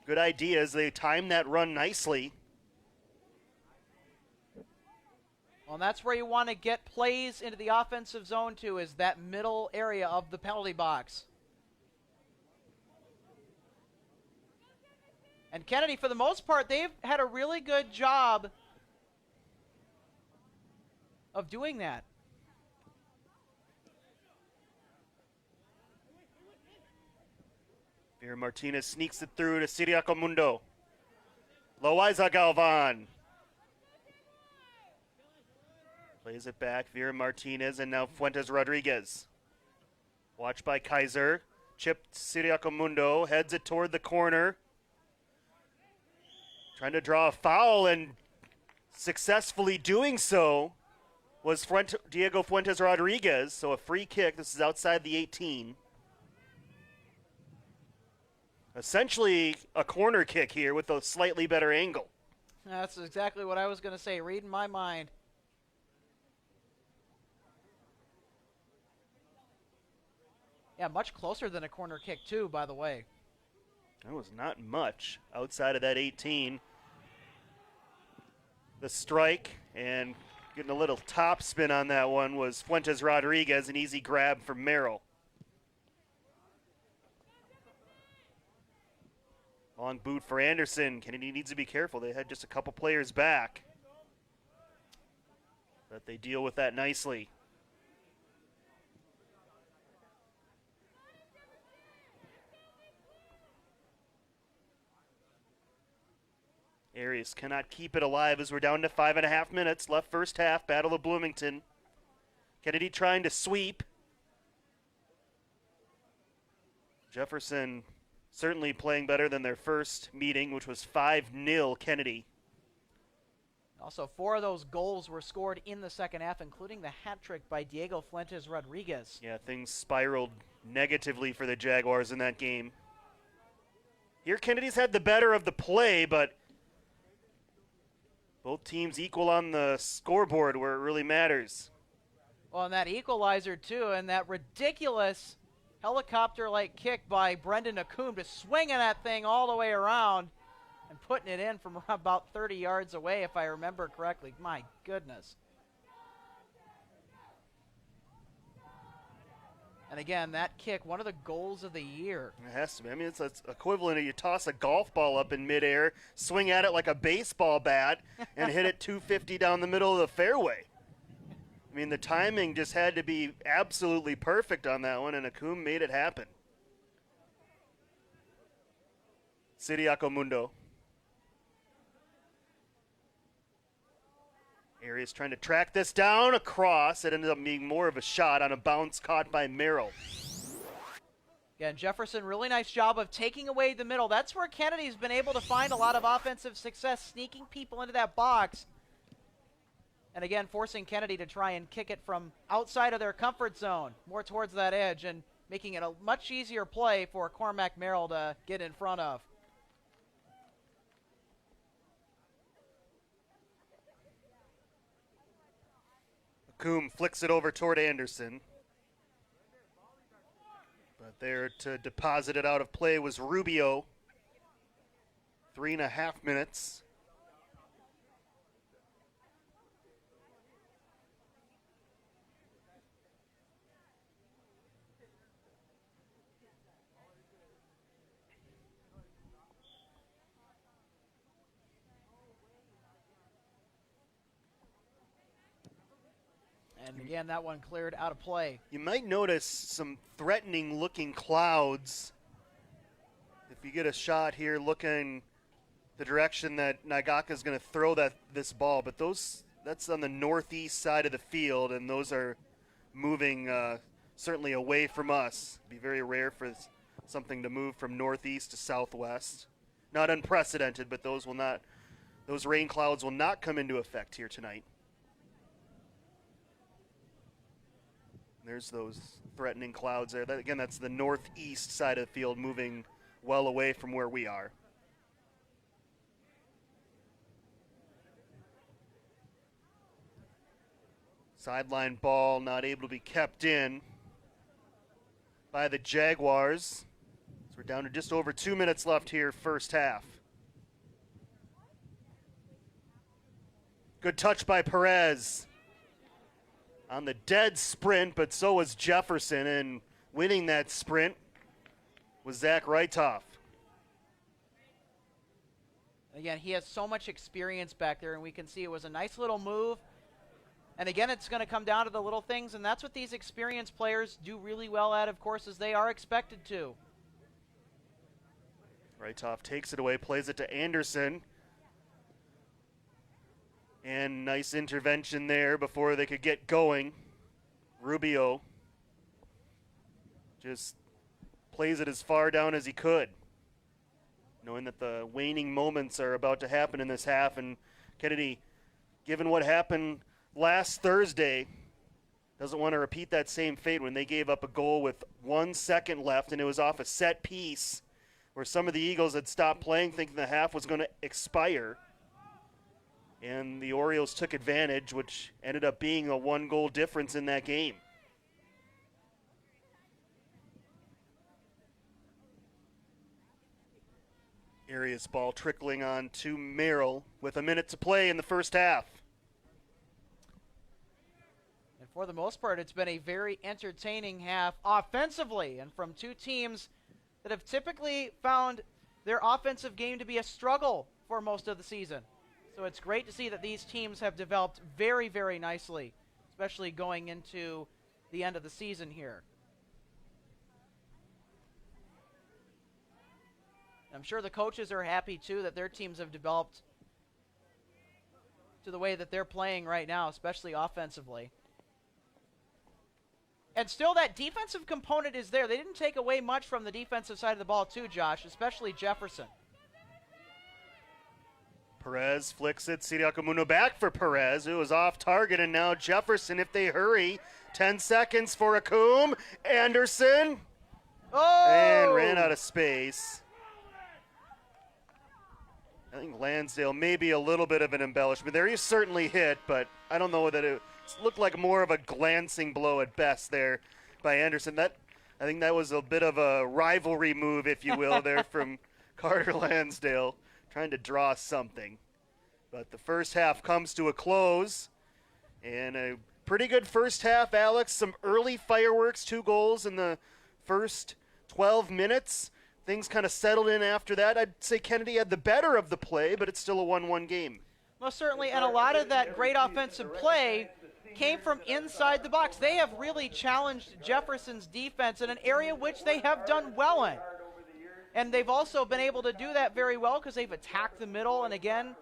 Good ideas. They timed that run nicely. Well, and that's where you want to get plays into the offensive zone to, is that middle area of the penalty box. And Kennedy, for the most part, they've had a really good job of doing that. Vera Martinez sneaks it through to Siriaco Mundo. Loaiza Galvan. Plays it back, Vera Martinez, and now Fuentes Rodriguez. Watched by Kaiser. Chipped Siriaco Mundo, heads it toward the corner. Trying to draw a foul, and successfully doing so was Diego Fuentes Rodriguez. So a free kick. This is outside the 18. Essentially a corner kick here with a slightly better angle. That's exactly what I was going to say. Reading my mind. Yeah, much closer than a corner kick, too, by the way. That was not much outside of that 18. The strike, and getting a little top spin on that one, was Fuentes Rodriguez, an easy grab for Merrill. Long boot for Anderson. Kennedy needs to be careful. They had just a couple players back. But they deal with that nicely. Arias cannot keep it alive as we're down to 5.5 minutes left first half. Battle of Bloomington. Kennedy trying to sweep. Jefferson certainly playing better than their first meeting, which was 5-0 Kennedy. Also, 4 of those goals were scored in the second half, including the hat trick by Diego Fuentes Rodriguez. Yeah, things spiraled negatively for the Jaguars in that game. Here, Kennedy's had the better of the play, but both teams equal on the scoreboard where it really matters. Well, and that equalizer, too, and that ridiculous helicopter-like kick by Brendan Acombe, just swinging that thing all the way around and putting it in from about 30 yards away, if I remember correctly. My goodness. And again, that kick, one of the goals of the year. It has to be. I mean, it's equivalent of you toss a golf ball up in midair, swing at it like a baseball bat, and hit it 250 down the middle of the fairway. I mean, the timing just had to be absolutely perfect on that one, and Acombe made it happen. Siriaco Mundo. Arias trying to track this down across. It ended up being more of a shot on a bounce caught by Merrill. Again, Jefferson, really nice job of taking away the middle. That's where Kennedy's been able to find a lot of offensive success, sneaking people into that box. And again, forcing Kennedy to try and kick it from outside of their comfort zone, more towards that edge, and making it a much easier play for Cormac Merrill to get in front of. Acombe flicks it over toward Anderson. But there to deposit it out of play was Rubio. 3.5 minutes. And again, that one cleared out of play. You might notice some threatening looking clouds. If you get a shot here looking the direction that Nagaka's going to throw this ball, but that's on the northeast side of the field, and those are moving certainly away from us. It'd be very rare for something to move from northeast to southwest. Not unprecedented, but those rain clouds will not come into effect here tonight. There's those threatening clouds there. Again, that's the northeast side of the field moving well away from where we are. Sideline ball not able to be kept in by the Jaguars. So we're down to just over 2 minutes left here, first half. Good touch by Perez on the dead sprint, but so was Jefferson, and winning that sprint was Zach Reitoff. Again, he has so much experience back there, and we can see it was a nice little move. And again, it's going to come down to the little things, and that's what these experienced players do really well at, of course, as they are expected to. Reitoff takes it away, plays it to Anderson. And nice intervention there before they could get going. Rubio just plays it as far down as he could, knowing that the waning moments are about to happen in this half. And Kennedy, given what happened last Thursday, doesn't want to repeat that same fate when they gave up a goal with 1 second left, and it was off a set piece where some of the Eagles had stopped playing thinking the half was going to expire. And the Orioles took advantage, which ended up being a 1-goal difference in that game. Arias ball trickling on to Merrill with a minute to play in the first half. And for the most part, it's been a very entertaining half offensively, and from two teams that have typically found their offensive game to be a struggle for most of the season. So it's great to see that these teams have developed very, very nicely, especially going into the end of the season here. I'm sure the coaches are happy, too, that their teams have developed to the way that they're playing right now, especially offensively. And still that defensive component is there. They didn't take away much from the defensive side of the ball, too, Josh, especially Jefferson. Perez flicks it. Siriaco Mundo back for Perez. It was off target, and now Jefferson, if they hurry. 10 seconds for Acum. Anderson. Oh! And ran out of space. I think Lansdale may be a little bit of an embellishment there. He certainly hit, but I don't know that it looked like more of a glancing blow at best there by Anderson. I think that was a bit of a rivalry move, if you will, there from Carter Lansdale, trying to draw something. But the first half comes to a close, and a pretty good first half, Alex. Some early fireworks, 2 goals in the first 12 minutes. Things kind of settled in after that. I'd say Kennedy had the better of the play, but it's still a 1-1 game. Most certainly, and a lot of that great offensive play came from inside the box. They have really challenged Jefferson's defense in an area which they have done well in. And they've also been able to do that very well because they've attacked the middle. And again,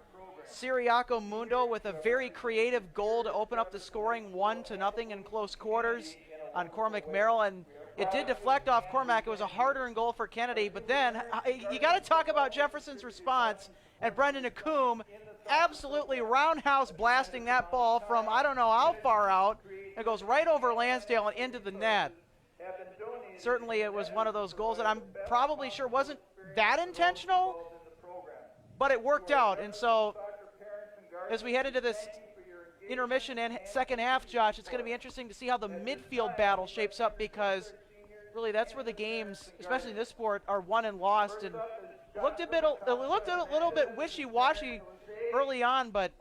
Siriaco Mundo with a very creative goal to open up the scoring 1-0 in close quarters on Cormac Merrill. And it did deflect off Cormac. It was a hard-earned goal for Kennedy. But then you got to talk about Jefferson's response, and Brendan Acum absolutely roundhouse blasting that ball from I don't know how far out. It goes right over Lansdale and into the net. Certainly it was one of those goals that I'm probably sure wasn't that intentional, but it worked out. And so as we head into this intermission and second half, Josh, it's going to be interesting to see how the midfield battle shapes up, because really that's where the games, especially in this sport, are won and lost. And it looked a little bit wishy-washy early on, but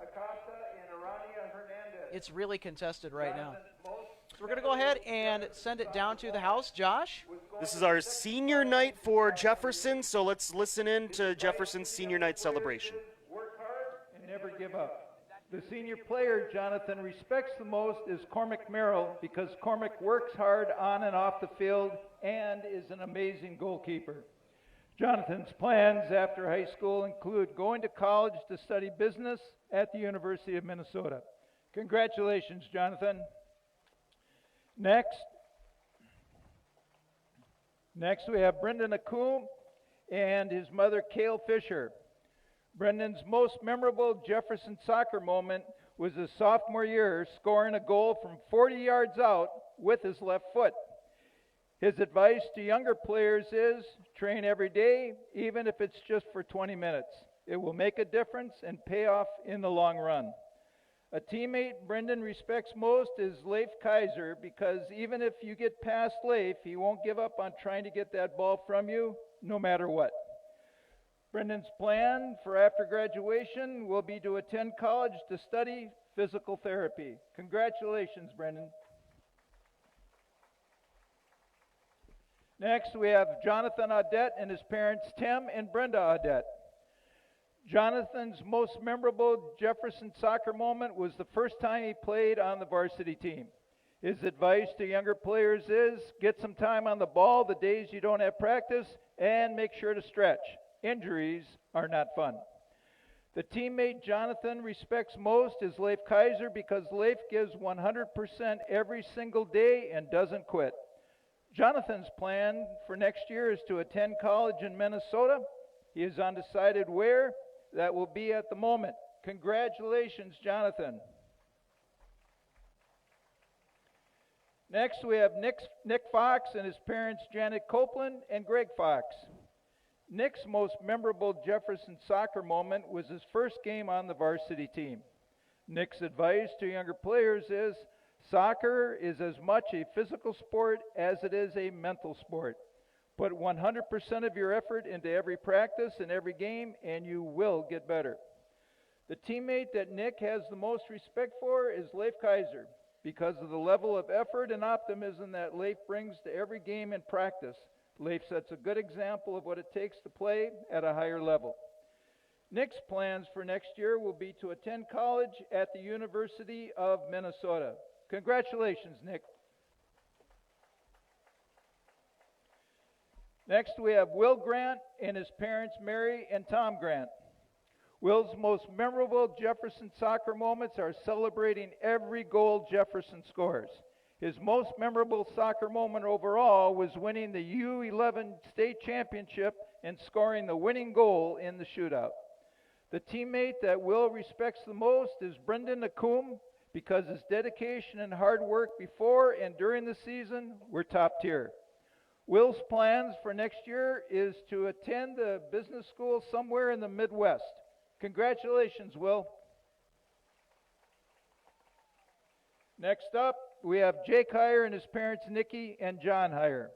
it's really contested right now. So we're going to go ahead and send it down to the house. Josh? This is our senior night for Jefferson, so let's listen in to Jefferson's senior night celebration. Work hard and never give up. The senior player Jonathan respects the most is Cormac Merrill, because Cormac works hard on and off the field and is an amazing goalkeeper. Jonathan's plans after high school include going to college to study business at the University of Minnesota. Congratulations, Jonathan. Next we have Brendan Acum and his mother, Cale Fisher. Brendan's most memorable Jefferson soccer moment was his sophomore year, scoring a goal from 40 yards out with his left foot. His advice to younger players is train every day, even if it's just for 20 minutes. It will make a difference and pay off in the long run. A teammate Brendan respects most is Leif Kaiser, because even if you get past Leif, he won't give up on trying to get that ball from you, no matter what. Brendan's plan for after graduation will be to attend college to study physical therapy. Congratulations, Brendan. Next, we have Jonathan Audette and his parents Tim and Brenda Audette. Jonathan's most memorable Jefferson soccer moment was the first time he played on the varsity team. His advice to younger players is get some time on the ball the days you don't have practice and make sure to stretch. Injuries are not fun. The teammate Jonathan respects most is Leif Kaiser, because Leif gives 100% every single day and doesn't quit. Jonathan's plan for next year is to attend college in Minnesota. He is undecided where. That will be at the moment. Congratulations, Jonathan. Next, we have Nick Fox and his parents Janet Copeland and Greg Fox. Nick's most memorable Jefferson soccer moment was his first game on the varsity team. Nick's advice to younger players is soccer is as much a physical sport as it is a mental sport. Put 100% of your effort into every practice and every game, and you will get better. The teammate that Nick has the most respect for is Leif Kaiser, because of the level of effort and optimism that Leif brings to every game and practice. Leif sets a good example of what it takes to play at a higher level. Nick's plans for next year will be to attend college at the University of Minnesota. Congratulations, Nick. Next, we have Will Grant and his parents Mary and Tom Grant. Will's most memorable Jefferson soccer moments are celebrating every goal Jefferson scores. His most memorable soccer moment overall was winning the U11 state championship and scoring the winning goal in the shootout. The teammate that Will respects the most is Brendan Nacum, because his dedication and hard work before and during the season were top tier. Will's plans for next year is to attend a business school somewhere in the Midwest. Congratulations, Will. Next up, we have Jake Heyer and his parents Nikki and John Heyer.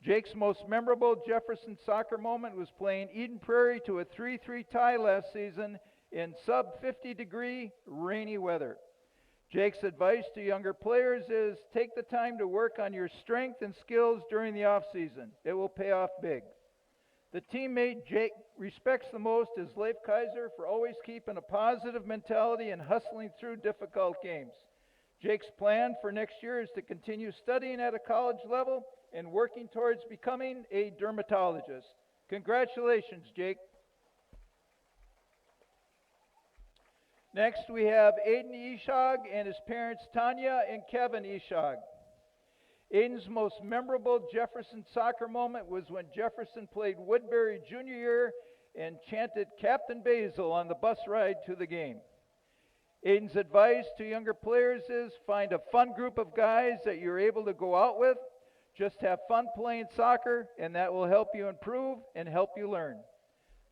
Jake's most memorable Jefferson soccer moment was playing Eden Prairie to a 3-3 tie last season in sub-50 degree rainy weather. Jake's advice to younger players is take the time to work on your strength and skills during the off-season. It will pay off big. The teammate Jake respects the most is Leif Kaiser for always keeping a positive mentality and hustling through difficult games. Jake's plan for next year is to continue studying at a college level and working towards becoming a dermatologist. Congratulations, Jake. Next, we have Aiden Ishog and his parents Tanya and Kevin Ishog. Aiden's most memorable Jefferson soccer moment was when Jefferson played Woodbury junior year and chanted Captain Basil on the bus ride to the game. Aiden's advice to younger players is find a fun group of guys that you're able to go out with. Just have fun playing soccer, and that will help you improve and help you learn.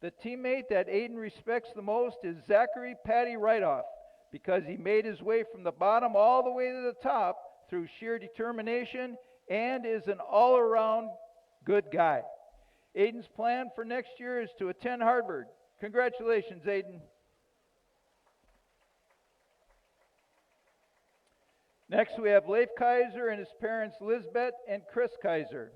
The teammate that Aiden respects the most is Zachary Patty Rightoff, because he made his way from the bottom all the way to the top through sheer determination and is an all-around good guy. Aiden's plan for next year is to attend Harvard. Congratulations, Aiden. Next, we have Leif Kaiser and his parents Lisbeth and Chris Kaiser.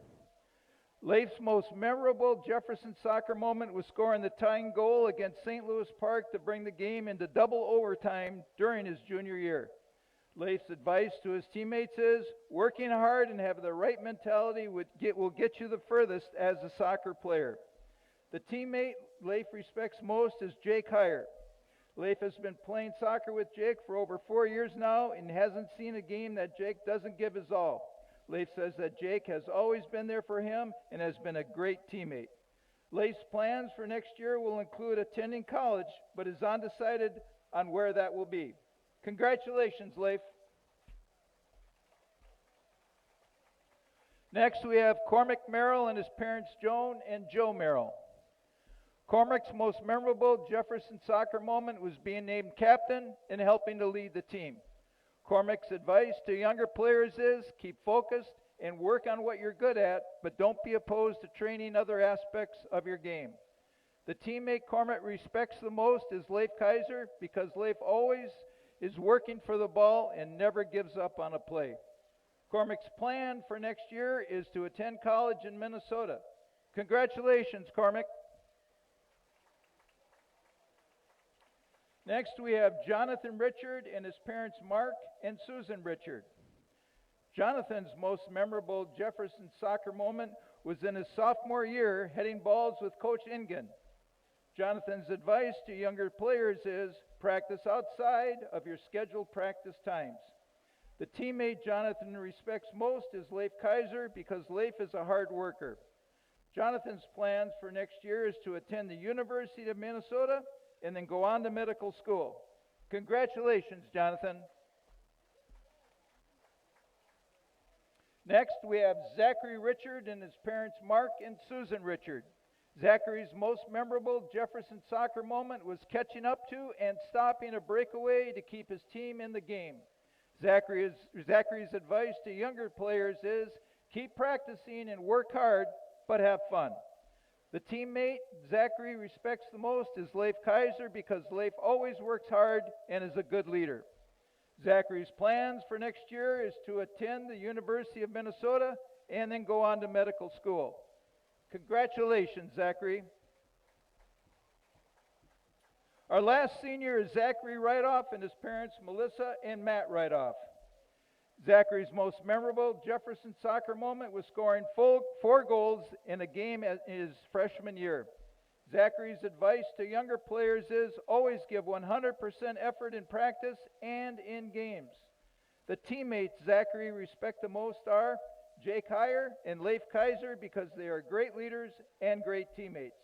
Leif's most memorable Jefferson soccer moment was scoring the tying goal against St. Louis Park to bring the game into double overtime during his junior year. Leif's advice to his teammates is working hard and having the right mentality will get you the furthest as a soccer player. The teammate Leif respects most is Jake Heyer. Leif has been playing soccer with Jake for over 4 years now and hasn't seen a game that Jake doesn't give his all. Leif says that Jake has always been there for him and has been a great teammate. Leif's plans for next year will include attending college, but is undecided on where that will be. Congratulations, Leif. Next, we have Cormac Merrill and his parents Joan and Joe Merrill. Cormac's most memorable Jefferson soccer moment was being named captain and helping to lead the team. Cormac's advice to younger players is keep focused and work on what you're good at, but don't be opposed to training other aspects of your game. The teammate Cormac respects the most is Leif Kaiser because Leif always is working for the ball and never gives up on a play. Cormac's plan for next year is to attend college in Minnesota. Congratulations, Cormac. Next, we have Jonathan Richard and his parents Mark and Susan Richard. Jonathan's most memorable Jefferson soccer moment was in his sophomore year heading balls with Coach Ingen. Jonathan's advice to younger players is practice outside of your scheduled practice times. The teammate Jonathan respects most is Leif Kaiser because Leif is a hard worker. Jonathan's plans for next year is to attend the University of Minnesota and then go on to medical school. Congratulations, Jonathan. Next, we have Zachary Richard and his parents Mark and Susan Richard. Zachary's most memorable Jefferson soccer moment was catching up to and stopping a breakaway to keep his team in the game. Zachary's advice to younger players is keep practicing and work hard, but have fun. The teammate Zachary respects the most is Leif Kaiser because Leif always works hard and is a good leader. Zachary's plans for next year is to attend the University of Minnesota and then go on to medical school. Congratulations, Zachary. Our last senior is Zachary Rightoff and his parents Melissa and Matt Rightoff. Zachary's most memorable Jefferson soccer moment was scoring 4 goals in a game in his freshman year. Zachary's advice to younger players is always give 100% effort in practice and in games. The teammates Zachary respect the most are Jake Heyer and Leif Kaiser because they are great leaders and great teammates.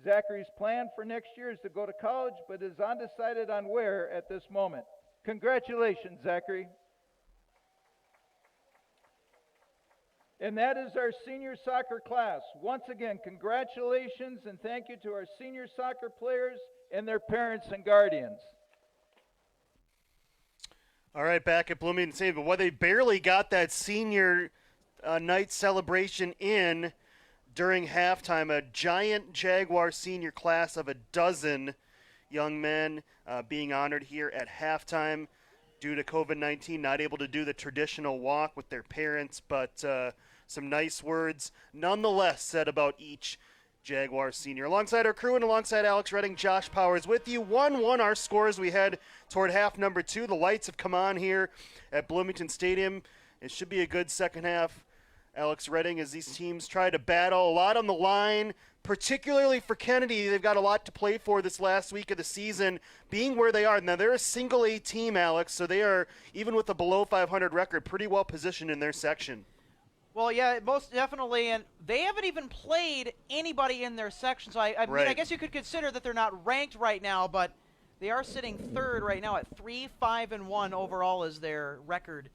Zachary's plan for next year is to go to college, but is undecided on where at this moment. Congratulations, Zachary. And that is our senior soccer class. Once again, congratulations and thank you to our senior soccer players and their parents and guardians. All right, back at Bloomington State, but they barely got that senior night celebration in during halftime. A giant Jaguar senior class of a dozen young men being honored here at halftime due to COVID-19, not able to do the traditional walk with their parents, but some nice words nonetheless said about each Jaguar senior. Alongside our crew and alongside Alex Redding, Josh Powers with you. 1-1 our score as we head toward half number 2. The lights have come on here at Bloomington Stadium. It should be a good second half, Alex Redding, as these teams try to battle. A lot on the line, particularly for Kennedy. They've got a lot to play for this last week of the season, being where they are. Now, they're a single-A team, Alex, so they are, even with a below 500 record, pretty well positioned in their section. Well, yeah, most definitely, and they haven't even played anybody in their section, so I mean, I guess you could consider that they're not ranked right now, but they are sitting third right now at 3-5-1 overall is their record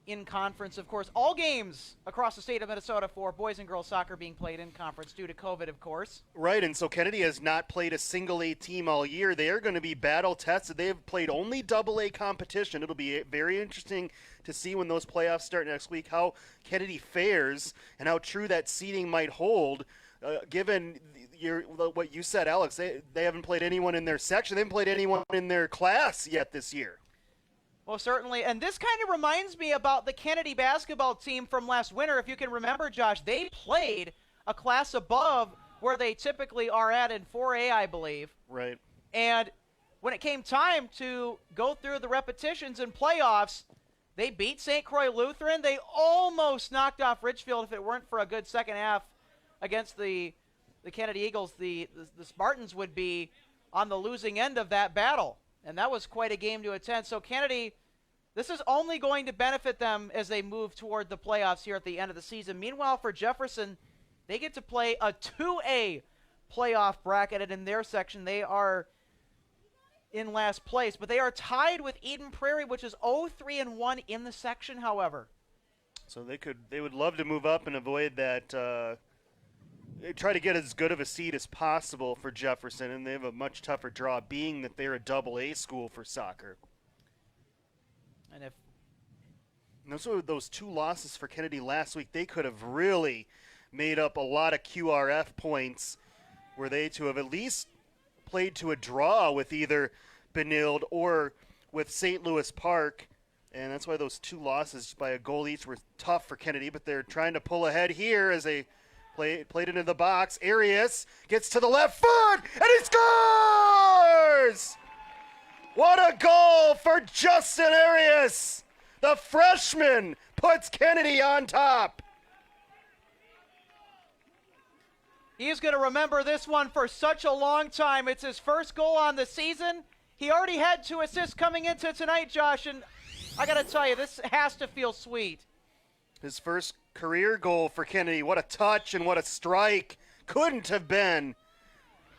in conference. Of course, all games across the state of Minnesota for boys and girls soccer being played in conference due to COVID, of course. Right, and so Kennedy has not played a single A team all year. They are going to be battle tested. They have played only double A competition. It'll be very interesting to see when those playoffs start next week how Kennedy fares and how true that seeding might hold, given what you said, Alex. They haven't played anyone in their section. They haven't played anyone in their class yet this year. Well, certainly, and this kind of reminds me about the Kennedy basketball team from last winter. If you can remember, Josh, they played a class above where they typically are at in 4A, I believe. Right. And when it came time to go through the repetitions and playoffs, they beat St. Croix Lutheran. They almost knocked off Richfield if it weren't for a good second half against the Kennedy Eagles. The Spartans would be on the losing end of that battle. And that was quite a game to attend. So Kennedy, this is only going to benefit them as they move toward the playoffs here at the end of the season. Meanwhile, for Jefferson, they get to play a 2A playoff bracket in their section. They are in last place, but they are tied with Eden Prairie, which is 0-3-1 in the section, however. So they would love to move up and avoid that, try to get as good of a seed as possible for Jefferson, and they have a much tougher draw, being that they're a double-A school for soccer. And if those 2 losses for Kennedy last week, they could have really made up a lot of QRF points were they to have at least played to a draw with either Benilde or with St. Louis Park. And that's why those 2 losses by a goal each were tough for Kennedy, but they're trying to pull ahead here as they played it into the box. Arias gets to the left foot, and he scores! What a goal for Justin Arias! The freshman puts Kennedy on top. He's going to remember this one for such a long time. It's his first goal on the season. He already had 2 assists coming into tonight, Josh, and I got to tell you, this has to feel sweet. His first career goal for Kennedy. What a touch and what a strike. Couldn't have been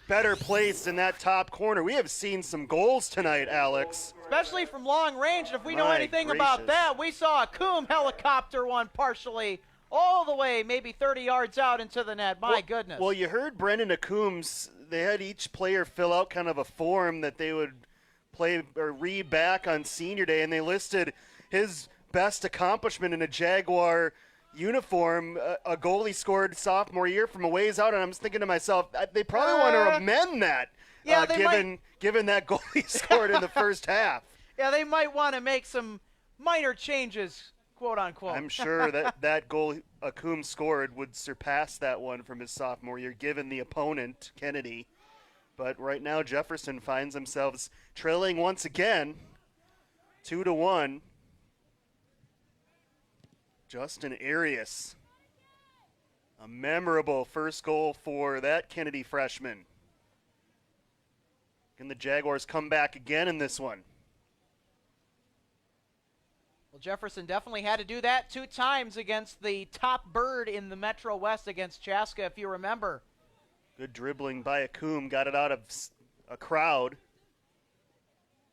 better placed in that top corner. We have seen some goals tonight, Alex. Especially from long range, and if we know My anything gracious. about that, we saw a Coombe helicopter one partially all the way, maybe 30 yards out into the net. My goodness. Well, you heard Brendan Acoombs. They had each player fill out kind of a form that they would play or read back on senior day, and they listed his best accomplishment in a Jaguar uniform, a goal he scored sophomore year from a ways out, and I'm just thinking to myself, they probably want to amend that, yeah, given that goal he scored in the first half. Yeah, they might want to make some minor changes, quote unquote. I'm sure that goal Acoombs scored would surpass that one from his sophomore year, given the opponent, Kennedy. But right now, Jefferson finds themselves trailing once again, 2-1. Justin Arias, a memorable first goal for that Kennedy freshman. Can the Jaguars come back again in this one? Well, Jefferson definitely had to do that 2 times against the top bird in the Metro West against Chaska, if you remember. Good dribbling by Acoombs, got it out of a crowd.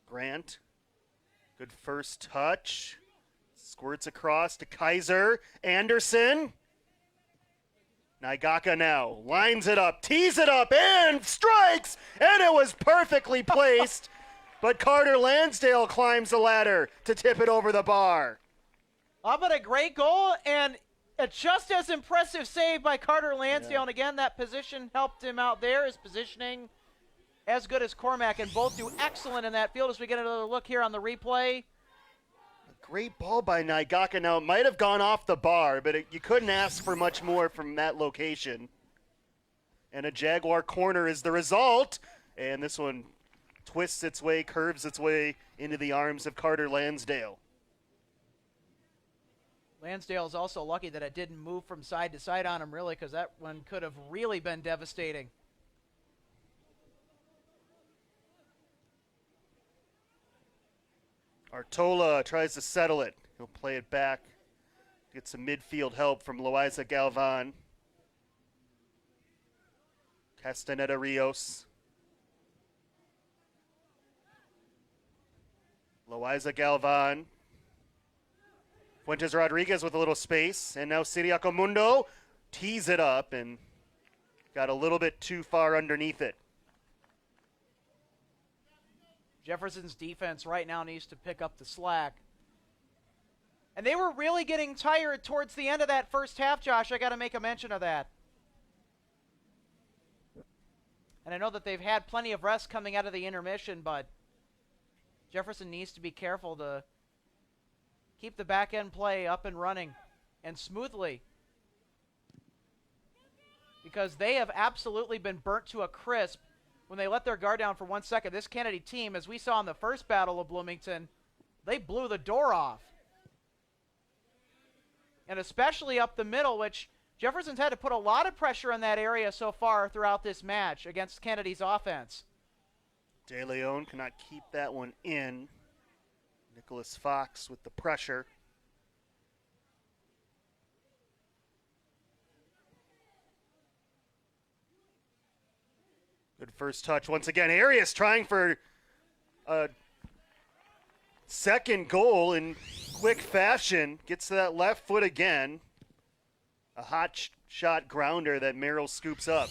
Grant, good first touch. Squirts across to Kaiser. Anderson. Naigaka now lines it up, tees it up, and strikes! And it was perfectly placed. But Carter Lansdale climbs the ladder to tip it over the bar. How about a great goal and a just as impressive save by Carter Lansdale. Yeah. And again, that position helped him out there. His positioning as good as Cormac, and both do excellent in that field as we get another look here on the replay. Great ball by Naigaka. Now, it might have gone off the bar, but you couldn't ask for much more from that location. And a Jaguar corner is the result. And this one twists its way, curves its way into the arms of Carter Lansdale. Lansdale is also lucky that it didn't move from side to side on him, really, because that one could have really been devastating. Artola tries to settle it. He'll play it back. Get some midfield help from Loaiza Galvan. Castaneda Rios. Loaiza Galvan. Fuentes Rodriguez with a little space. And now Siriaco Mundo tees it up and got a little bit too far underneath it. Jefferson's defense right now needs to pick up the slack. And they were really getting tired towards the end of that first half, Josh. I got to make a mention of that. And I know that they've had plenty of rest coming out of the intermission, but Jefferson needs to be careful to keep the back end play up and running and smoothly, because they have absolutely been burnt to a crisp when they let their guard down for 1 second. This Kennedy team, as we saw in the first battle of Bloomington, they blew the door off. And especially up the middle, which Jefferson's had to put a lot of pressure in that area so far throughout this match against Kennedy's offense. De Leon cannot keep that one in. Nicholas Fox with the pressure. Good first touch once again. Arias trying for a second goal in quick fashion. Gets to that left foot again. A hot shot grounder that Merrill scoops up.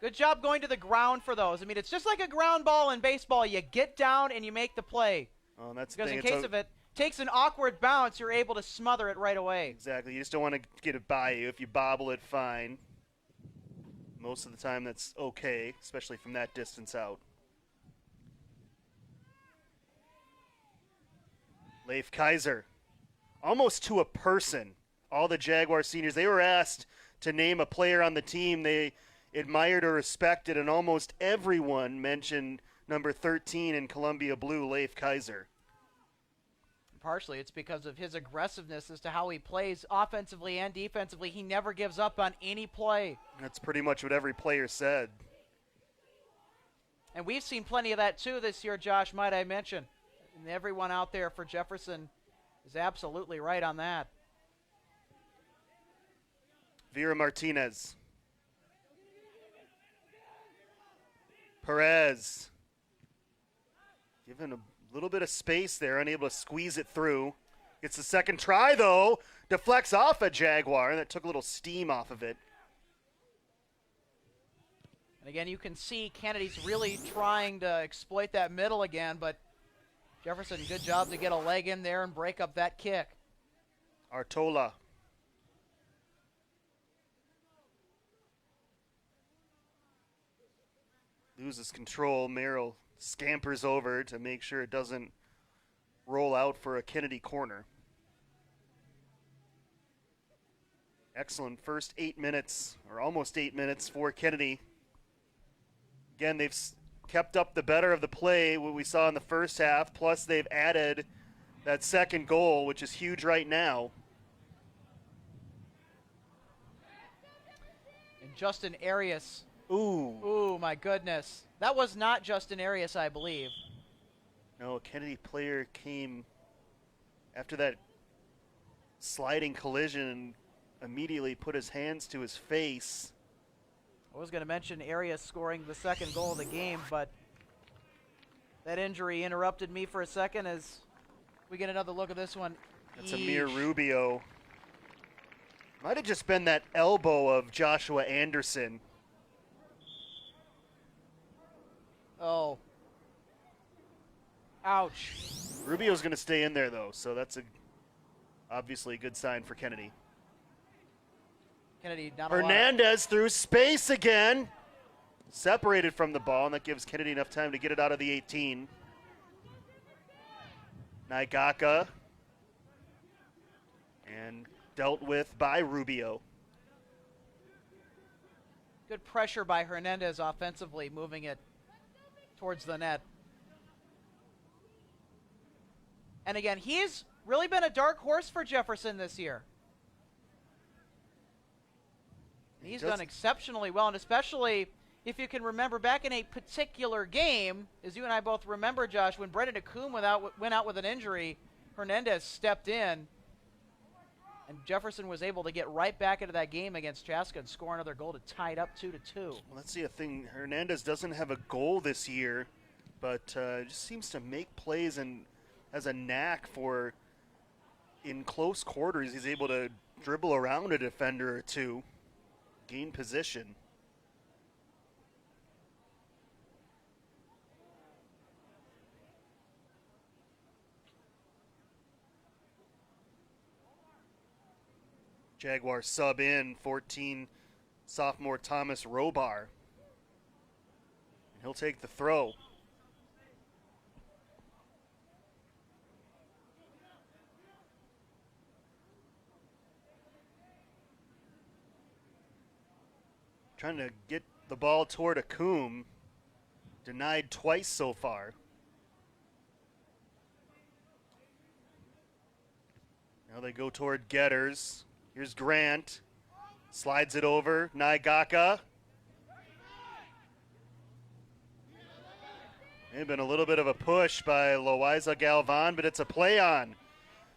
Good job going to the ground for those. I mean, it's just like a ground ball in baseball. You get down and you make the play. Oh, that's because the in thing. case of it takes an awkward bounce, you're able to smother it right away. Exactly. You just don't want to get it by you. If you bobble it, fine. Most of the time, that's okay, especially from that distance out. Leif Kaiser, almost to a person. All the Jaguar seniors, they were asked to name a player on the team they admired or respected, and almost everyone mentioned number 13 in Columbia Blue, Leif Kaiser. Partially, it's because of his aggressiveness as to how he plays offensively and defensively. He never gives up on any play. That's pretty much what every player said. And we've seen plenty of that, too, this year, Josh, might I mention. And everyone out there for Jefferson is absolutely right on that. Vera Martinez. Perez. Given a little bit of space there, unable to squeeze it through. Gets the second try, though. Deflects off a Jaguar, and that took a little steam off of it. And again, you can see Kennedy's really trying to exploit that middle again, but Jefferson, good job to get a leg in there and break up that kick. Artola. Loses control. Merrill scampers over to make sure it doesn't roll out for a Kennedy corner. Excellent first 8 minutes, or almost 8 minutes for Kennedy. Again, they've kept up the better of the play, what we saw in the first half, plus they've added that second goal, which is huge right now. And Justin Arias. Ooh, my goodness. That was not Justin Arias, I believe. No, a Kennedy player came after that sliding collision and immediately put his hands to his face. I was going to mention Arias scoring the second goal of the game, but that injury interrupted me for a second as we get another look at this one. That's Amir Rubio. Might have just been that elbow of Joshua Anderson. Oh. Ouch. Rubio's going to stay in there, though, so that's obviously a good sign for Kennedy. Kennedy, not Hernandez through space again. Separated from the ball, and that gives Kennedy enough time to get it out of the 18. Naigaka. And dealt with by Rubio. Good pressure by Hernandez offensively, moving it towards the net. And again, he's really been a dark horse for Jefferson this year. He's done exceptionally well, and especially if you can remember back in a particular game, as you and I both remember, Josh, when Brendan Acum went out with an injury, Hernandez stepped in, and Jefferson was able to get right back into that game against Chaska and score another goal to tie it up 2-2. Well, that's the thing. Hernandez doesn't have a goal this year, but just seems to make plays and has a knack for, in close quarters, he's able to dribble around a defender or two, gain position. Jaguars sub in 14 sophomore Thomas Robar. He'll take the throw. Trying to get the ball toward Acum. Denied twice so far. Now they go toward Getters. Here's Grant. Slides it over. Naigaka. It's been a little bit of a push by Loaiza Galvan, but it's a play on.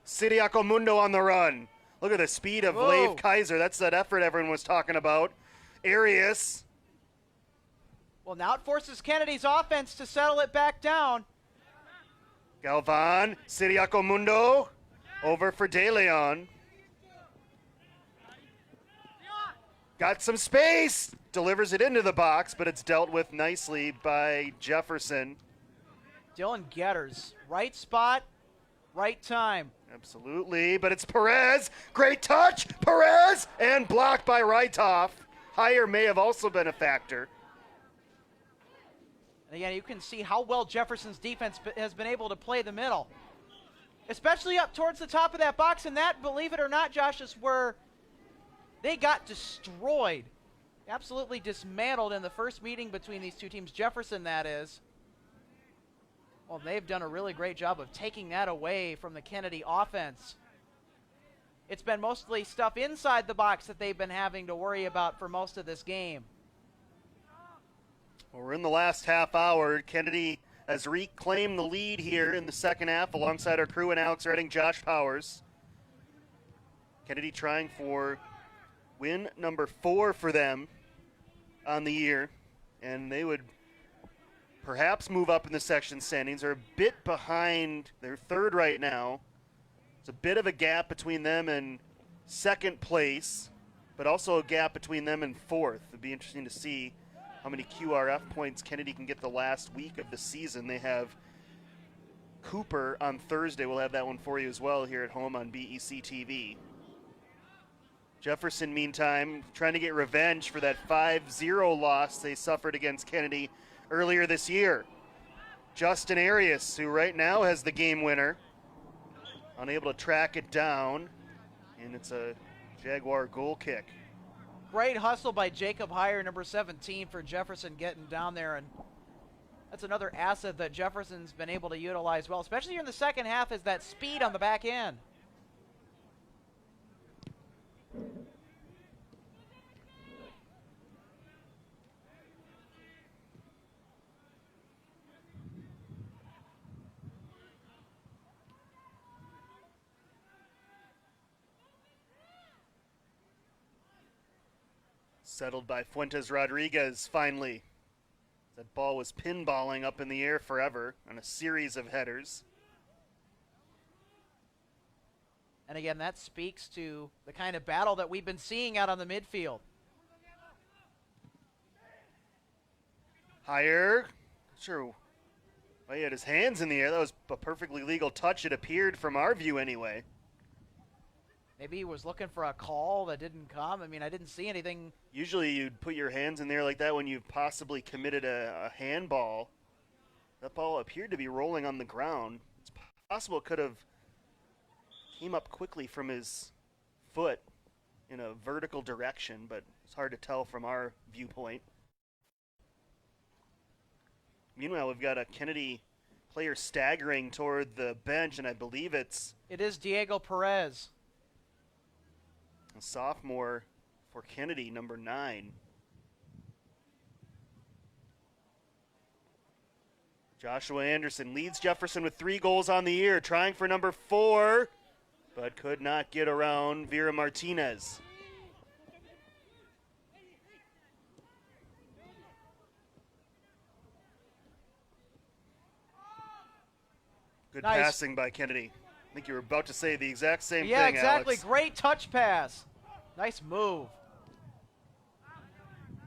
Siriaco Mundo on the run. Look at the speed of Leif Kaiser. That's that effort everyone was talking about. Arias. Well, now it forces Kennedy's offense to settle it back down. Galvan, Siriaco Mundo, over for De Leon. Got some space, delivers it into the box, but it's dealt with nicely by Jefferson. Dylan Getters, right spot, right time. Absolutely, but it's Perez. Great touch, Perez, and blocked by Rytoff. Higher may have also been a factor. And again, you can see how well Jefferson's defense has been able to play the middle, especially up towards the top of that box. And that, believe it or not, Josh, is where they got destroyed, absolutely dismantled in the first meeting between these two teams. Jefferson, that is. Well, they've done a really great job of taking that away from the Kennedy offense. It's been mostly stuff inside the box that they've been having to worry about for most of this game. Well, we're in the last half hour. Kennedy has reclaimed the lead here in the second half alongside our crew and Alex Redding, Josh Powers. Kennedy trying for win number 4 for them on the year, and they would perhaps move up in the section standings. They're a bit behind. They're third right now. It's a bit of a gap between them and second place, but also a gap between them and fourth. It'd be interesting to see how many QRF points Kennedy can get the last week of the season. They have Cooper on Thursday. We'll have that one for you as well here at home on BEC-TV. Jefferson, meantime, trying to get revenge for that 5-0 loss they suffered against Kennedy earlier this year. Justin Arias, who right now has the game winner, unable to track it down, and it's a Jaguar goal kick. Great hustle by Jacob Heyer, number 17, for Jefferson getting down there, and that's another asset that Jefferson's been able to utilize well, especially here in the second half, is that speed on the back end. Settled by Fuentes Rodriguez finally. That ball was pinballing up in the air forever on a series of headers. And again, that speaks to the kind of battle that we've been seeing out on the midfield. Higher. Sure. Well, he had his hands in the air. That was a perfectly legal touch, it appeared from our view anyway. Maybe he was looking for a call that didn't come. I mean, I didn't see anything. Usually you'd put your hands in there like that when you've possibly committed a handball. That ball appeared to be rolling on the ground. It's possible it could have came up quickly from his foot in a vertical direction, but it's hard to tell from our viewpoint. Meanwhile, we've got a Kennedy player staggering toward the bench, and I believe it is Diego Perez. A sophomore for Kennedy, number 9. Joshua Anderson leads Jefferson with 3 goals on the year, trying for number 4, but could not get around Vera Martinez. Good nice passing by Kennedy. I think you were about to say the exact same thing, Yeah, exactly. Alex. Great touch pass. Nice move.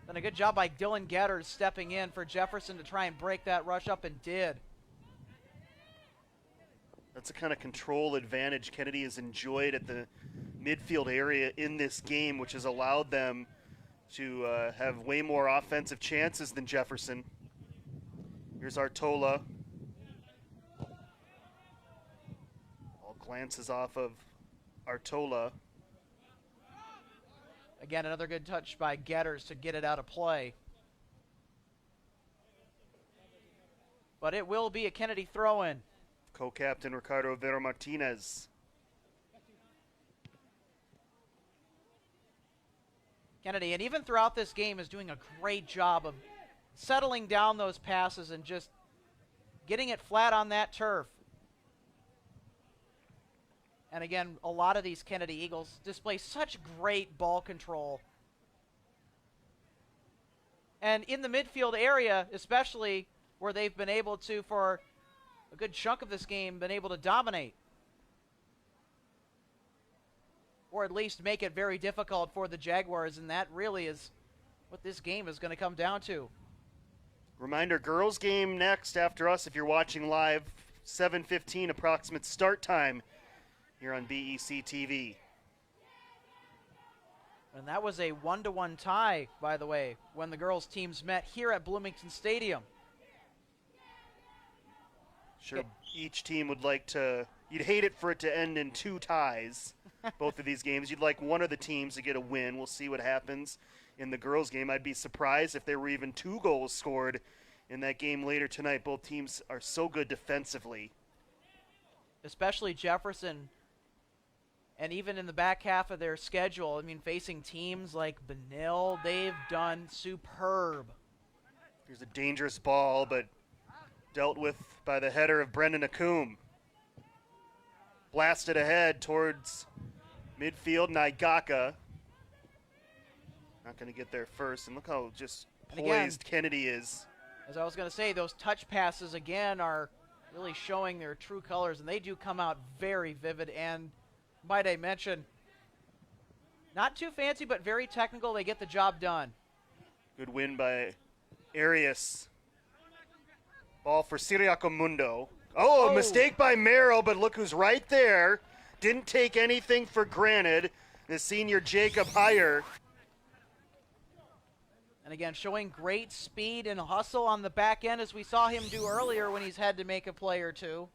Then a good job by Dylan Getters stepping in for Jefferson to try and break that rush up, and did. That's the kind of control advantage Kennedy has enjoyed at the midfield area in this game, which has allowed them to have way more offensive chances than Jefferson. Here's Artola. All glances off of Artola. Again, another good touch by Getters to get it out of play. But it will be a Kennedy throw-in. Co-captain Ricardo Vera Martinez. Kennedy, and even throughout this game, is doing a great job of settling down those passes and just getting it flat on that turf. And again, a lot of these Kennedy Eagles display such great ball control. And in the midfield area, especially, where they've been able to, for a good chunk of this game, been able to dominate. Or at least make it very difficult for the Jaguars, and that really is what this game is going to come down to. Reminder, girls game next after us if you're watching live, 7:15 approximate start time here on BEC-TV. And that was a 1-1 tie, by the way, when the girls teams met here at Bloomington Stadium. Sure, each team would like to, you'd hate it for it to end in 2 ties, both of these games. You'd like one of the teams to get a win. We'll see what happens in the girls game. I'd be surprised if there were even 2 goals scored in that game later tonight. Both teams are so good defensively. Especially Jefferson, and even in the back half of their schedule, I mean, facing teams like Benil, they've done superb. Here's a dangerous ball, but dealt with by the header of Brendan Akum. Blasted ahead towards midfield, Naigaka. Not going to get there first, and look how just poised Kennedy is. As I was going to say, those touch passes, again, are really showing their true colors, and they do come out very vivid, and might I mention, not too fancy, but very technical. They get the job done. Good win by Arias. Ball for Siriaco Mundo. Oh, a mistake by Merrill, but look who's right there. Didn't take anything for granted. The senior Jacob Heyer. And again, showing great speed and hustle on the back end, as we saw him do earlier when he's had to make a play or two.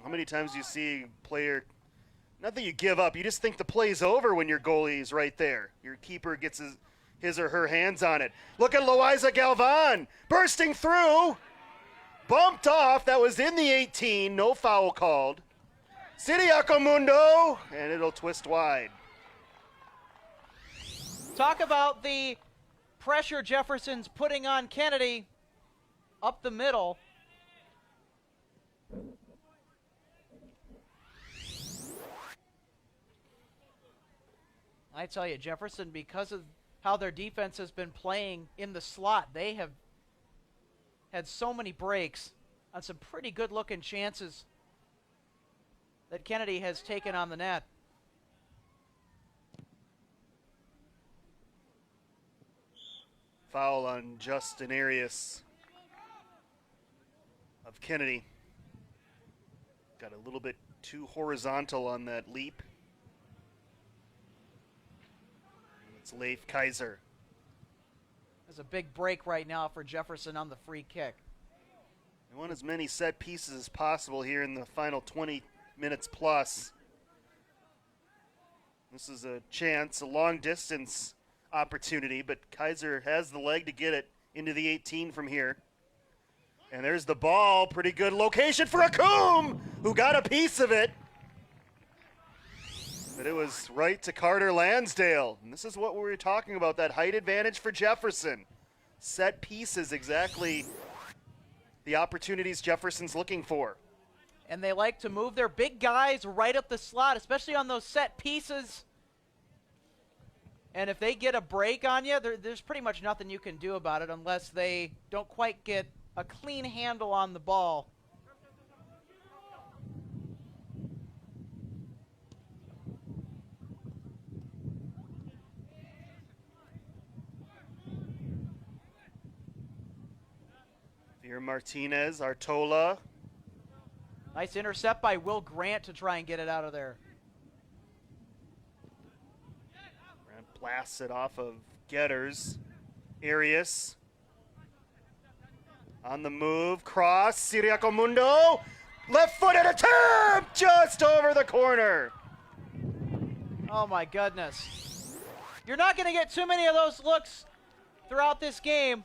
How many times do you see a player, not that you give up, you just think the play's over when your goalie's right there. Your keeper gets his or her hands on it. Look at Loiza Galvan bursting through. Bumped off. That was in the 18. No foul called. Siriaco Mundo, and it'll twist wide. Talk about the pressure Jefferson's putting on Kennedy up the middle. I tell you, Jefferson, because of how their defense has been playing in the slot, they have had so many breaks on some pretty good-looking chances that Kennedy has taken on the net. Foul on Justin Arias of Kennedy. Got a little bit too horizontal on that leap. It's Leif Kaiser. There's a big break right now for Jefferson on the free kick. They want as many set pieces as possible here in the final 20 minutes plus. This is a chance, a long distance opportunity, but Kaiser has the leg to get it into the 18 from here. And there's the ball. Pretty good location for Akum, who got a piece of it. But it was right to Carter Lansdale. And this is what we were talking about, that height advantage for Jefferson. Set pieces, exactly the opportunities Jefferson's looking for. And they like to move their big guys right up the slot, especially on those set pieces. And if they get a break on you, there's pretty much nothing you can do about it unless they don't quite get a clean handle on the ball. Here Martinez, Artola. Nice intercept by Will Grant to try and get it out of there. Grant blasts it off of Getters. Arias. On the move, cross, Siriaco Mundo. Left-footed attempt, just over the corner. Oh my goodness. You're not going to get too many of those looks throughout this game.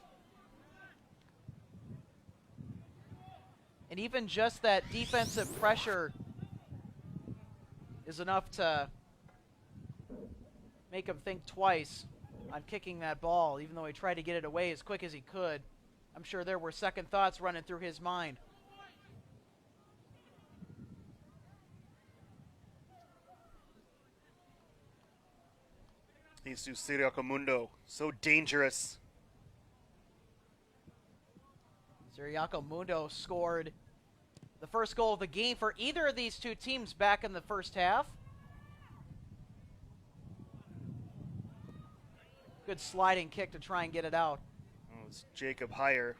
And even just that defensive pressure is enough to make him think twice on kicking that ball, even though he tried to get it away as quick as he could. I'm sure there were second thoughts running through his mind. Jesus Siriaco Mundo, so dangerous. Siriaco Mundo scored the first goal of the game for either of these two teams back in the first half. Good sliding kick to try and get it out. It was Jacob Heyer.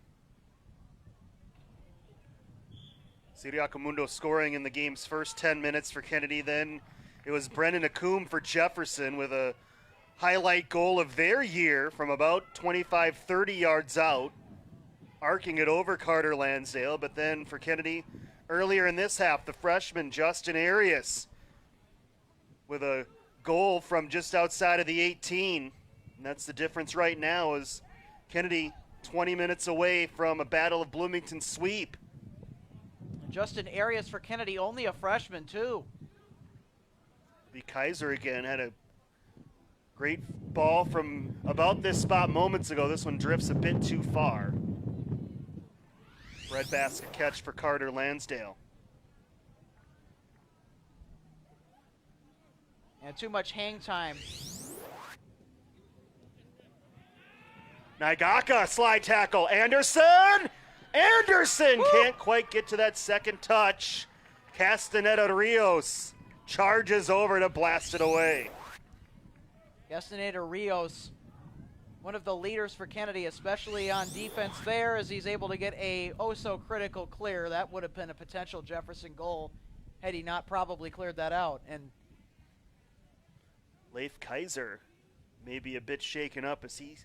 Siriacamundo scoring in the game's first 10 minutes for Kennedy. Then it was Brennan Acombe for Jefferson with a highlight goal of their year from about 25, 30 yards out, arcing it over Carter Lansdale. But then for Kennedy, earlier in this half, the freshman Justin Arias with a goal from just outside of the 18. And that's the difference right now, is Kennedy 20 minutes away from a Battle of Bloomington sweep. Justin Arias for Kennedy, only a freshman too. The Kaiser again had a great ball from about this spot moments ago. This one drifts a bit too far. Red basket catch for Carter Lansdale. And too much hang time. Naigaka slide tackle. Anderson! Anderson can't quite get to that second touch. Castaneda Rios charges over to blast it away. Castaneda Rios, one of the leaders for Kennedy, especially on defense there, as he's able to get a oh-so-critical clear. That would have been a potential Jefferson goal had he not probably cleared that out. And Leif Kaiser may be a bit shaken up as he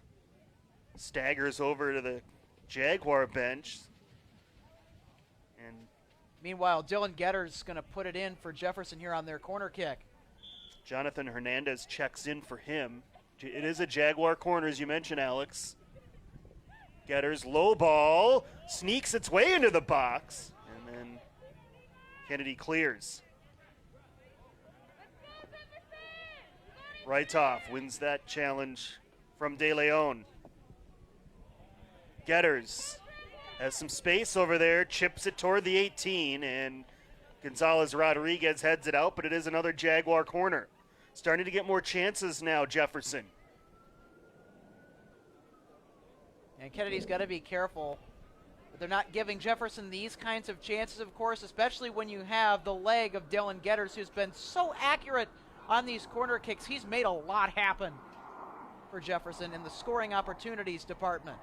staggers over to the Jaguar bench. And meanwhile, Dylan Getter's going to put it in for Jefferson here on their corner kick. Jonathan Hernandez checks in for him. It is a Jaguar corner, as you mentioned, Alex. Getter's low ball sneaks its way into the box, and then Kennedy clears. Right off wins that challenge from De Leon. Getters has some space over there, chips it toward the 18, and Gonzalez Rodriguez heads it out, but it is another Jaguar corner. Starting to get more chances now, Jefferson. And Kennedy's got to be careful that they're not giving Jefferson these kinds of chances, of course, especially when you have the leg of Dylan Getters, who's been so accurate on these corner kicks. He's made a lot happen for Jefferson in the scoring opportunities department.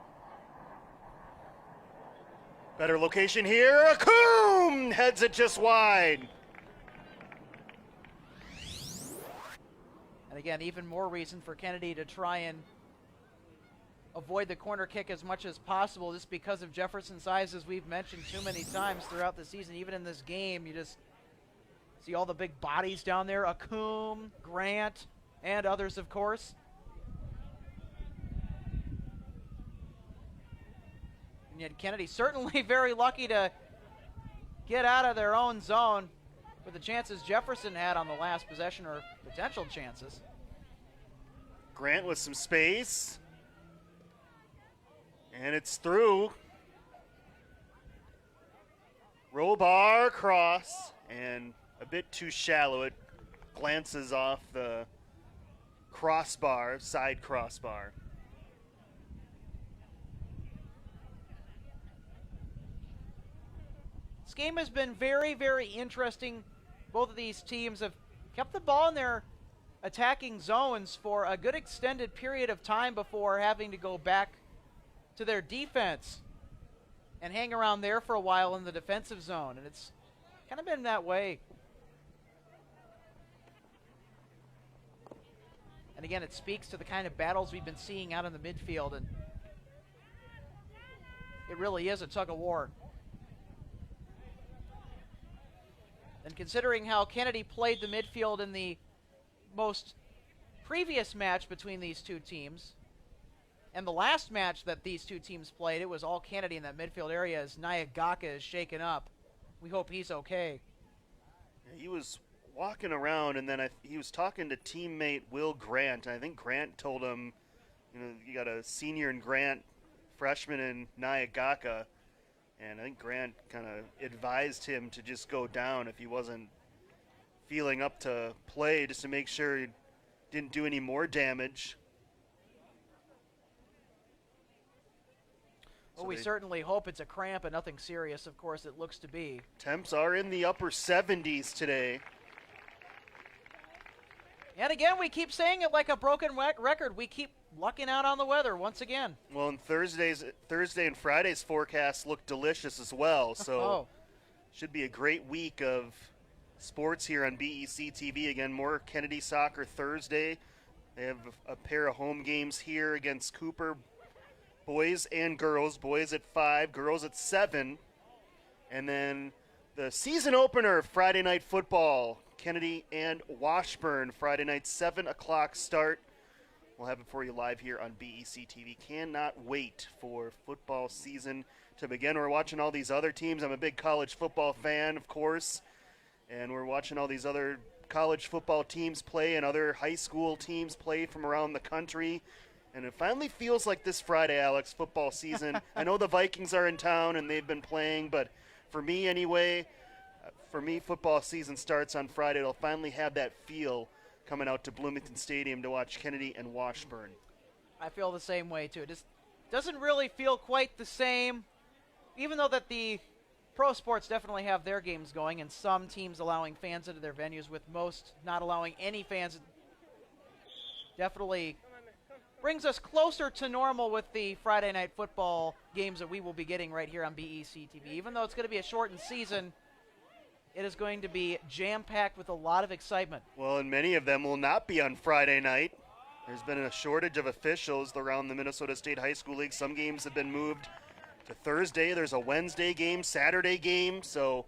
Better location here. Acombe heads it just wide. And again, even more reason for Kennedy to try and avoid the corner kick as much as possible, just because of Jefferson's size, as we've mentioned too many times throughout the season. Even in this game, you just see all the big bodies down there. Acombe, Grant, and others, of course. And yet Kennedy certainly very lucky to get out of their own zone with the chances Jefferson had on the last possession, or potential chances. Grant with some space. And it's through. Roll bar cross, and a bit too shallow. It glances off the crossbar, side crossbar. This game has been very, very interesting. Both of these teams have kept the ball in their attacking zones for a good extended period of time before having to go back to their defense and hang around there for a while in the defensive zone. And it's kind of been that way. And again, it speaks to the kind of battles we've been seeing out in the midfield. And it really is a tug of war. And considering how Kennedy played the midfield in the most previous match between these two teams, and the last match that these two teams played, it was all Kennedy in that midfield area as Naigaka is shaken up. We hope he's okay. He was walking around, and then he was talking to teammate Will Grant. I think Grant told him, you know, you got a senior in Grant, freshman in Naigaka. And I think Grant kind of advised him to just go down if he wasn't feeling up to play, just to make sure he didn't do any more damage. Well, we certainly hope it's a cramp and nothing serious, of course, it looks to be. Temps are in the upper 70s today. And again, we keep saying it like a broken record. We keep lucking out on the weather once again. Well, and Thursday and Friday's forecasts look delicious as well, so should be a great week of sports here on BEC-TV. Again, more Kennedy soccer Thursday. They have a pair of home games here against Cooper, boys and girls. Boys at 5, girls at 7. And then the season opener of Friday Night Football, Kennedy and Washburn, Friday night, 7 o'clock start. We'll have it for you live here on BEC-TV. Cannot wait for football season to begin. We're watching all these other teams. I'm a big college football fan, of course, and we're watching all these other college football teams play and other high school teams play from around the country. And it finally feels like this Friday, Alex, football season. I know the Vikings are in town and they've been playing, but for me anyway, football season starts on Friday. It'll finally have that feel coming out to Bloomington Stadium to watch Kennedy and Washburn. I feel the same way, too. It just doesn't really feel quite the same, even though that the pro sports definitely have their games going and some teams allowing fans into their venues, with most not allowing any fans. Definitely brings us closer to normal with the Friday night football games that we will be getting right here on BEC-TV. Even though it's going to be a shortened season, it is going to be jam-packed with a lot of excitement. Well, and many of them will not be on Friday night. There's been a shortage of officials around the Minnesota State High School League. Some games have been moved to Thursday. There's a Wednesday game, Saturday game. So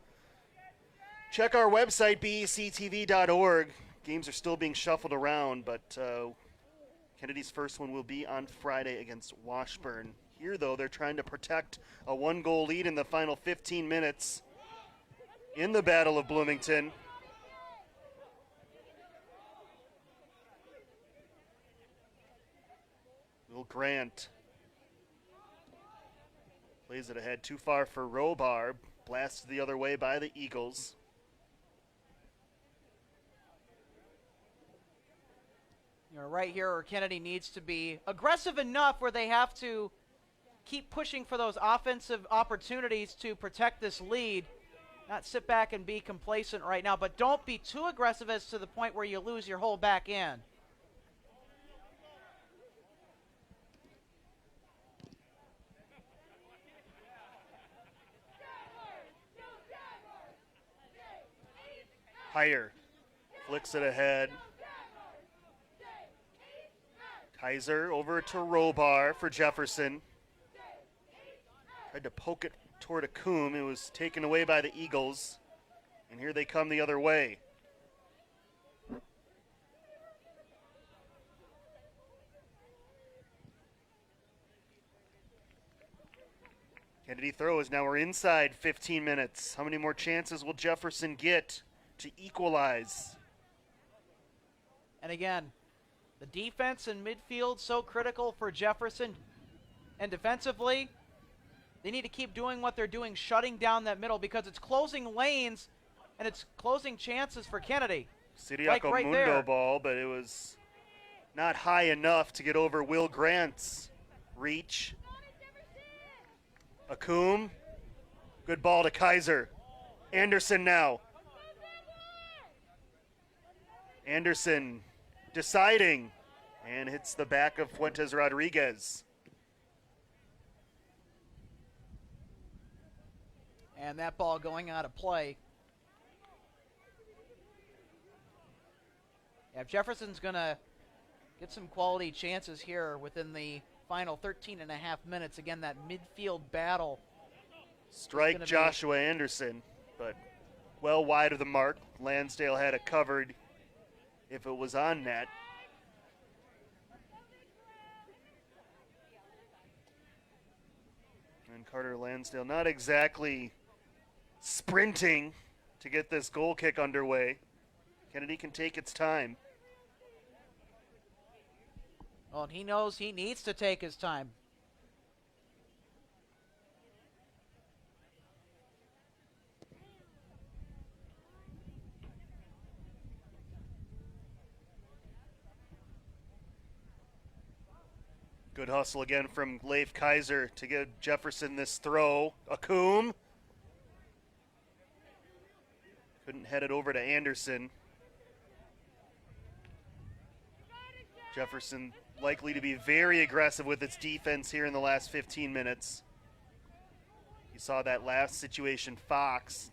check our website, BECTV.org. Games are still being shuffled around, but Kennedy's first one will be on Friday against Washburn. Here, though, they're trying to protect a 1-goal lead in the final 15 minutes in the Battle of Bloomington. Will Grant plays it ahead, too far for Robar. Blasted the other way by the Eagles. Right here, Kennedy needs to be aggressive enough where they have to keep pushing for those offensive opportunities to protect this lead. Not sit back and be complacent right now, but don't be too aggressive as to the point where you lose your whole back end. Higher flicks it ahead. Kaiser over to Robar for Jefferson. Tried to poke it toward a Coombe. It was taken away by the Eagles. And here they come the other way. Kennedy throws. Now we're inside 15 minutes. How many more chances will Jefferson get to equalize? And again, the defense and midfield so critical for Jefferson. And defensively, they need to keep doing what they're doing, shutting down that middle, because it's closing lanes and it's closing chances for Kennedy. Siriaco like right Mundo there. ball, but it was not high enough to get over Will Grant's reach. Akum, good ball to Kaiser. Anderson now. Anderson deciding and hits the back of Fuentes Rodriguez. And that ball going out of play. Yeah, if Jefferson's going to get some quality chances here within the final 13 and a half minutes, again, that midfield battle. Strike Joshua Anderson, but well wide of the mark. Lansdale had it covered if it was on net. And Carter Lansdale not exactly sprinting to get this goal kick underway. Kennedy can take its time. Well, and he knows he needs to take his time. Good hustle again from Leif Kaiser to give Jefferson this throw. Akum. Couldn't head it over to Anderson. Jefferson likely to be very aggressive with its defense here in the last 15 minutes. You saw that last situation, Fox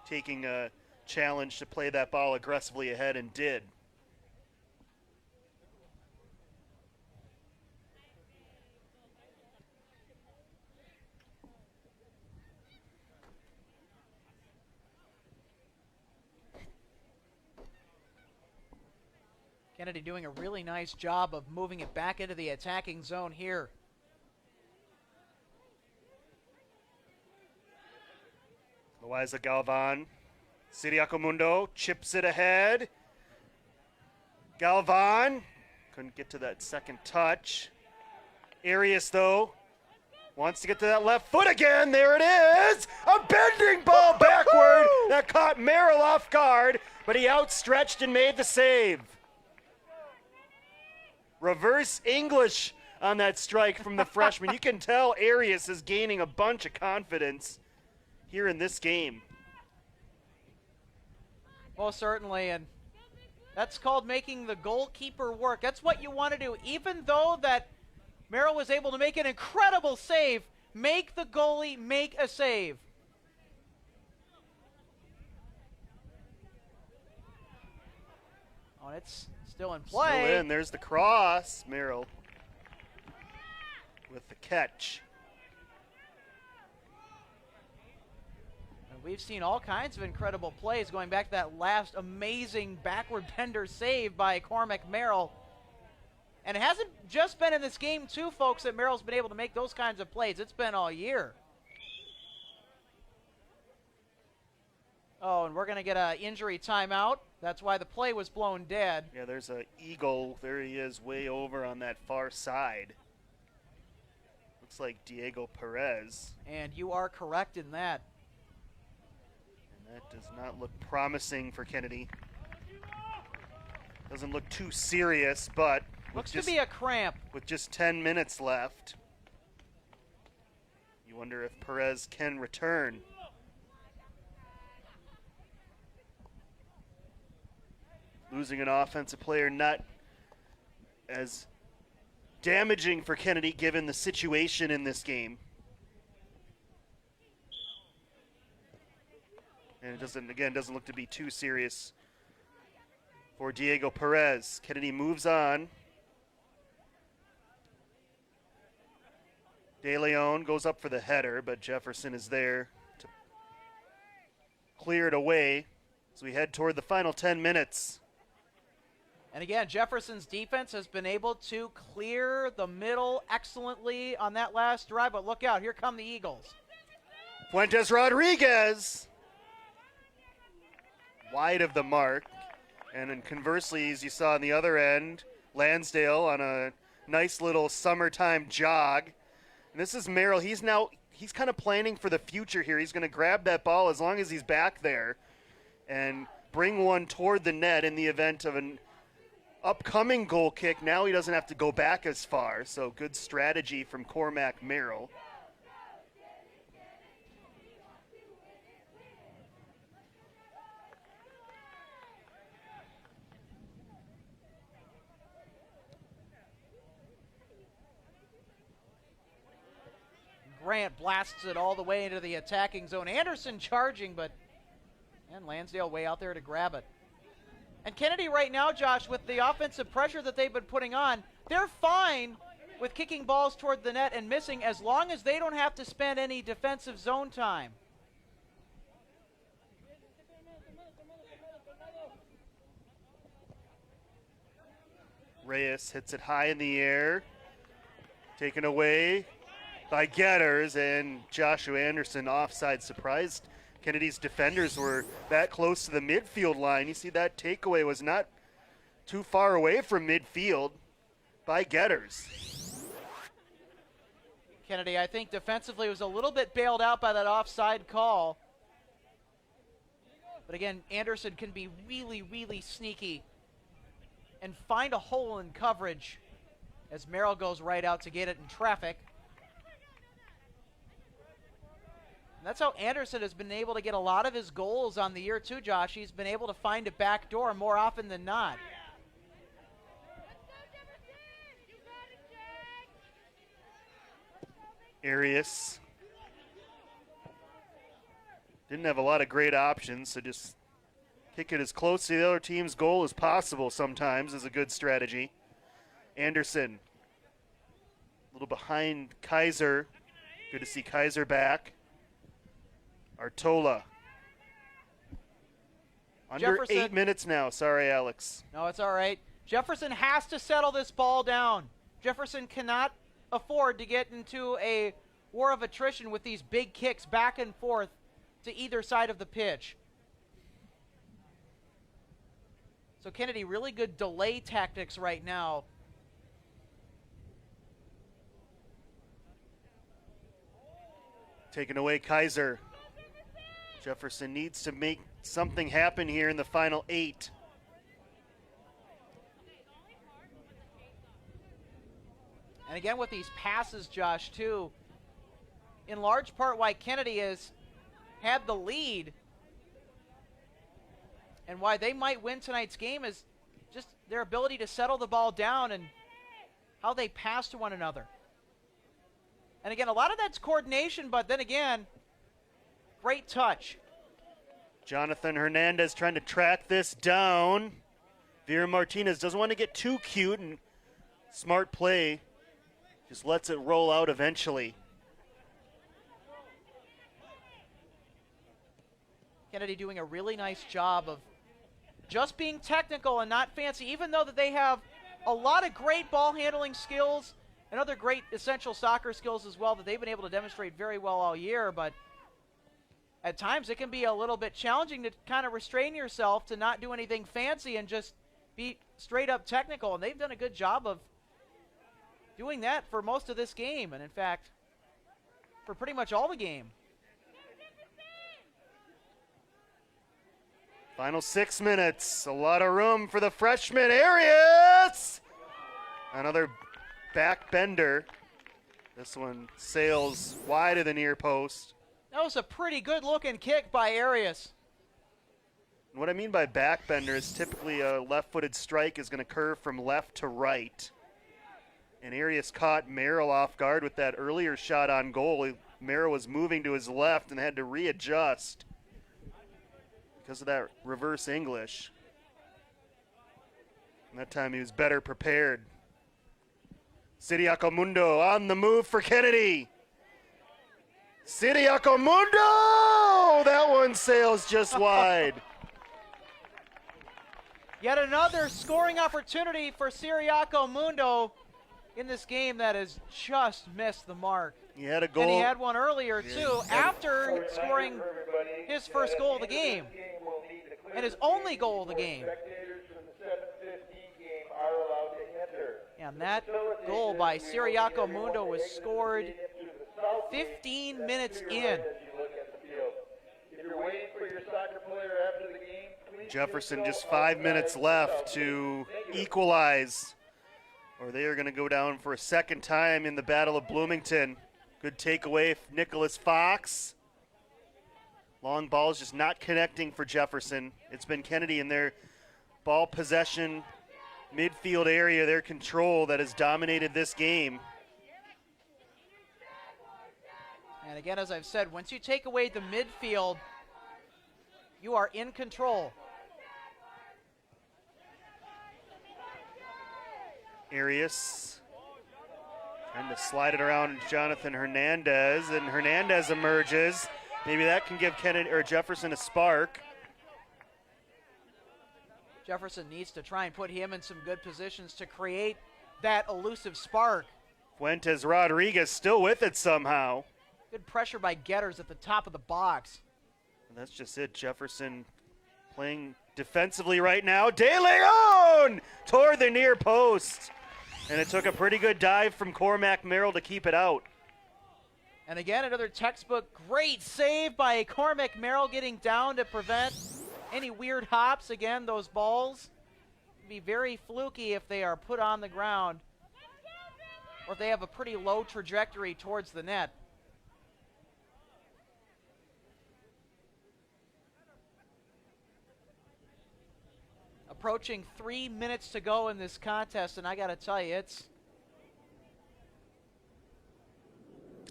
taking a challenge to play that ball aggressively ahead and did. Kennedy doing a really nice job of moving it back into the attacking zone here. Loaiza Galvan. Siriaco Mundo chips it ahead. Galvan couldn't get to that second touch. Arias, though, wants to get to that left foot again. There it is. A bending ball backward that caught Merrill off guard, but he outstretched and made the save. Reverse English on that strike from the freshman. You can tell Arias is gaining a bunch of confidence here in this game. Most certainly, and that's called making the goalkeeper work. That's what you want to do. Even though that Merrill was able to make an incredible save, make the goalie make a save. Oh, it's still in play. Still in. There's the cross. Merrill with the catch. And we've seen all kinds of incredible plays going back to that last amazing backward bender save by Cormac Merrill. And it hasn't just been in this game, too, folks, that Merrill's been able to make those kinds of plays. It's been all year. Oh, and we're going to get an injury timeout. That's why the play was blown dead. Yeah, there's an eagle. There he is way over on that far side. Looks like Diego Perez. And you are correct in that. And that does not look promising for Kennedy. Doesn't look too serious, but looks to be a cramp. With just 10 minutes left, you wonder if Perez can return. Losing an offensive player not as damaging for Kennedy given the situation in this game. And it doesn't look to be too serious for Diego Perez. Kennedy moves on. De Leon goes up for the header, but Jefferson is there to clear it away as we head toward the final 10 minutes. And again, Jefferson's defense has been able to clear the middle excellently on that last drive, but look out, here come the Eagles. Fuentes Rodriguez, wide of the mark. And then conversely, as you saw on the other end, Lansdale on a nice little summertime jog. And this is Merrill. He's kind of planning for the future here. He's going to grab that ball as long as he's back there and bring one toward the net in the event of an upcoming goal kick. Now he doesn't have to go back as far, so good strategy from Cormac Merrill. Grant blasts it all the way into the attacking zone. Anderson charging, and Lansdale way out there to grab it. And Kennedy right now, Josh, with the offensive pressure that they've been putting on, they're fine with kicking balls toward the net and missing as long as they don't have to spend any defensive zone time. Reyes hits it high in the air, taken away by Getters, and Joshua Anderson offside. Surprised Kennedy's defenders were that close to the midfield line. You see that takeaway was not too far away from midfield by Getters. Kennedy, I think defensively was a little bit bailed out by that offside call. But again, Anderson can be really, really sneaky and find a hole in coverage as Merrill goes right out to get it in traffic. And that's how Anderson has been able to get a lot of his goals on the year too, Josh. He's been able to find a back door more often than not. Arias didn't have a lot of great options, so just kick it as close to the other team's goal as possible sometimes is a good strategy. Anderson, a little behind Kaiser. Good to see Kaiser back. Artola. Under Jefferson. 8 minutes now. Sorry, Alex. No, it's all right. Jefferson has to settle this ball down. Jefferson cannot afford to get into a war of attrition with these big kicks back and forth to either side of the pitch. So Kennedy, really good delay tactics right now. Taking away Kaiser. Jefferson needs to make something happen here in the final 8. And again with these passes, Josh, too, in large part why Kennedy has had the lead and why they might win tonight's game is just their ability to settle the ball down and how they pass to one another. And again, a lot of that's coordination, but then again, great touch. Jonathan Hernandez trying to track this down. Vera Martinez doesn't want to get too cute, and smart play. Just lets it roll out eventually. Kennedy doing a really nice job of just being technical and not fancy, even though that they have a lot of great ball handling skills and other great essential soccer skills as well that they've been able to demonstrate very well all year. But at times it can be a little bit challenging to kind of restrain yourself to not do anything fancy and just be straight up technical. And they've done a good job of doing that for most of this game. And in fact, for pretty much all the game. Final 6 minutes. A lot of room for the freshman. Arias! Another back bender. This one sails wide of the near post. That was a pretty good looking kick by Arias. And what I mean by back bender is typically a left-footed strike is going to curve from left to right. And Arias caught Merrill off guard with that earlier shot on goal. Merrill was moving to his left and had to readjust because of that reverse English. And that time he was better prepared. Siriaco Mundo on the move for Kennedy. Siriaco Mundo! That one sails just wide. Yet another scoring opportunity for Siriaco Mundo in this game that has just missed the mark. He had a goal. And he had one earlier, too, after scoring his first goal of the game. And his only goal of the game. And that goal by Siriaco Mundo was scored 15 minutes in. Jefferson just 5 minutes left to equalize, or they are going to go down for a second time in the Battle of Bloomington. Good takeaway, Nicholas Fox. Long balls just not connecting for Jefferson. It's been Kennedy in their ball possession, midfield area, their control that has dominated this game. And again, as I've said, once you take away the midfield, you are in control. Arias trying to slide it around Jonathan Hernandez, and Hernandez emerges. Maybe that can give Kennedy or Jefferson a spark. Jefferson needs to try and put him in some good positions to create that elusive spark. Fuentes Rodriguez still with it somehow. Good pressure by Getters at the top of the box. And that's just it. Jefferson playing defensively right now. De Leon toward the near post. And it took a pretty good dive from Cormac Merrill to keep it out. And again, another textbook great save by Cormac Merrill, getting down to prevent any weird hops. Again, those balls can be very fluky if they are put on the ground. or if they have a pretty low trajectory towards the net. Approaching 3 minutes to go in this contest, and I got to tell you,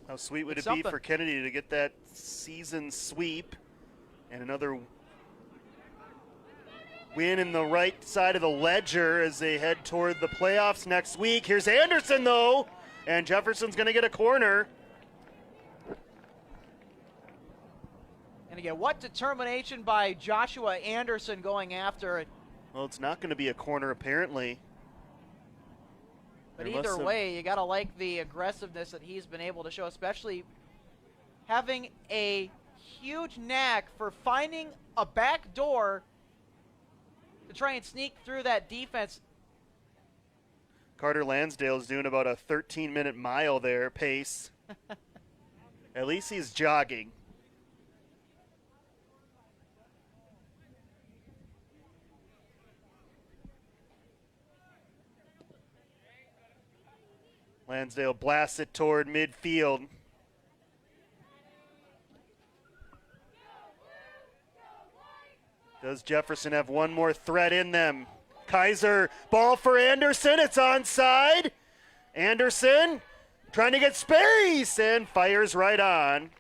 how sweet would it something. be for Kennedy to get that season sweep and another win in the right side of the ledger as they head toward the playoffs next week. Here's Anderson, though, and Jefferson's going to get a corner. And again, what determination by Joshua Anderson going after it. Well, it's not going to be a corner, apparently. But either way, you got to like the aggressiveness that he's been able to show, especially having a huge knack for finding a back door to try and sneak through that defense. Carter Lansdale's doing about a 13-minute mile there, pace. At least he's jogging. Lansdale blasts it toward midfield. Does Jefferson have one more threat in them? Kaiser, ball for Anderson, it's onside. Anderson trying to get space and fires right on.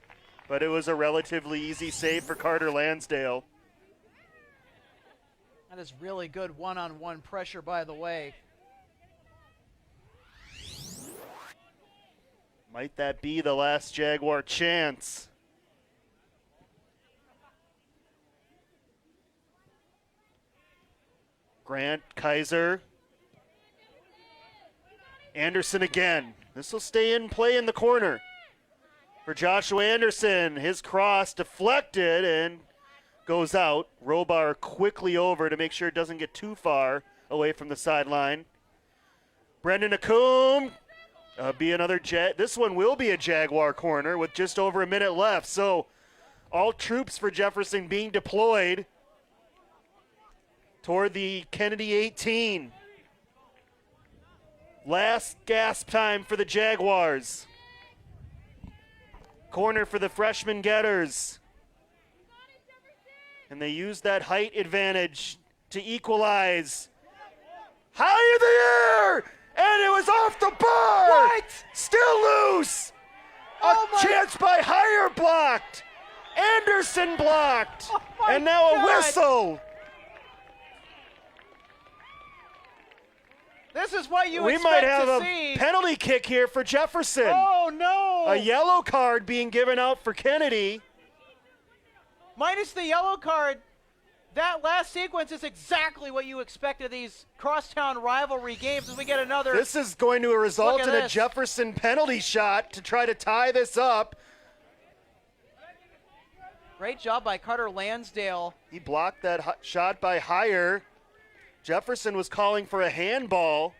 But it was a relatively easy save for Carter Lansdale. That is really good one-on-one pressure, by the way. Might that be the last Jaguar chance? Grant, Kaiser. Anderson again. This will stay in play in the corner. For Joshua Anderson, his cross deflected and goes out. Robar quickly over to make sure it doesn't get too far away from the sideline. Brendan Acombe. This one will be a Jaguar corner with just over a minute left. So all troops for Jefferson being deployed toward the Kennedy 18. Last gasp time for the Jaguars. Corner for the freshman getters. And they use that height advantage to equalize. High in the air! And it was off the bar! What? Still loose! A chance by Hire blocked! Anderson blocked! And now a whistle! This is what you We expect might have to a see. penalty kick here for Jefferson. Oh, no! A yellow card being given out for Kennedy. Minus the yellow card, that last sequence is exactly what you expect of these crosstown rivalry games as we get another. This is going to result Look in at a this. Jefferson penalty shot to try to tie this up. Great job by Carter Lansdale. He blocked that shot by Hire. Jefferson was calling for a handball,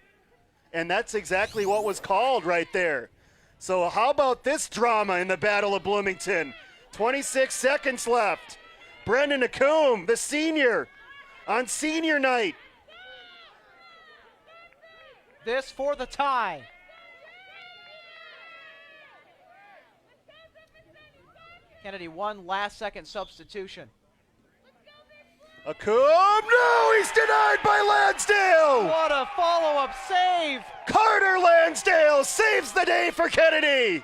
and that's exactly what was called right there. So how about this drama in the Battle of Bloomington? 26 seconds left. Brendan Acombe, the senior, on senior night. This for the tie. Kennedy, one last-second substitution. Acombe, no, he's denied by Lansdale. What a follow-up save. Carter Lansdale saves the day for Kennedy.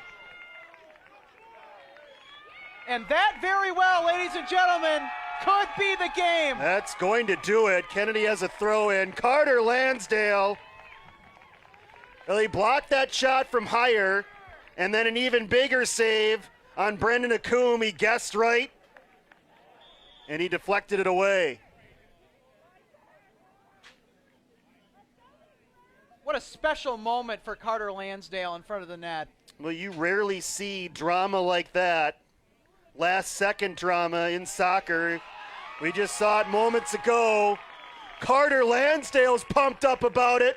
And that very well, ladies and gentlemen, could be the game. That's going to do it. Kennedy has a throw in. Carter Lansdale. Well, he blocked that shot from Hire, and then an even bigger save on Brendan Acombe. He guessed right, and he deflected it away. What a special moment for Carter Lansdale in front of the net. Well, you rarely see drama like that. Last second drama in soccer. We just saw it moments ago. Carter Lansdale's pumped up about it.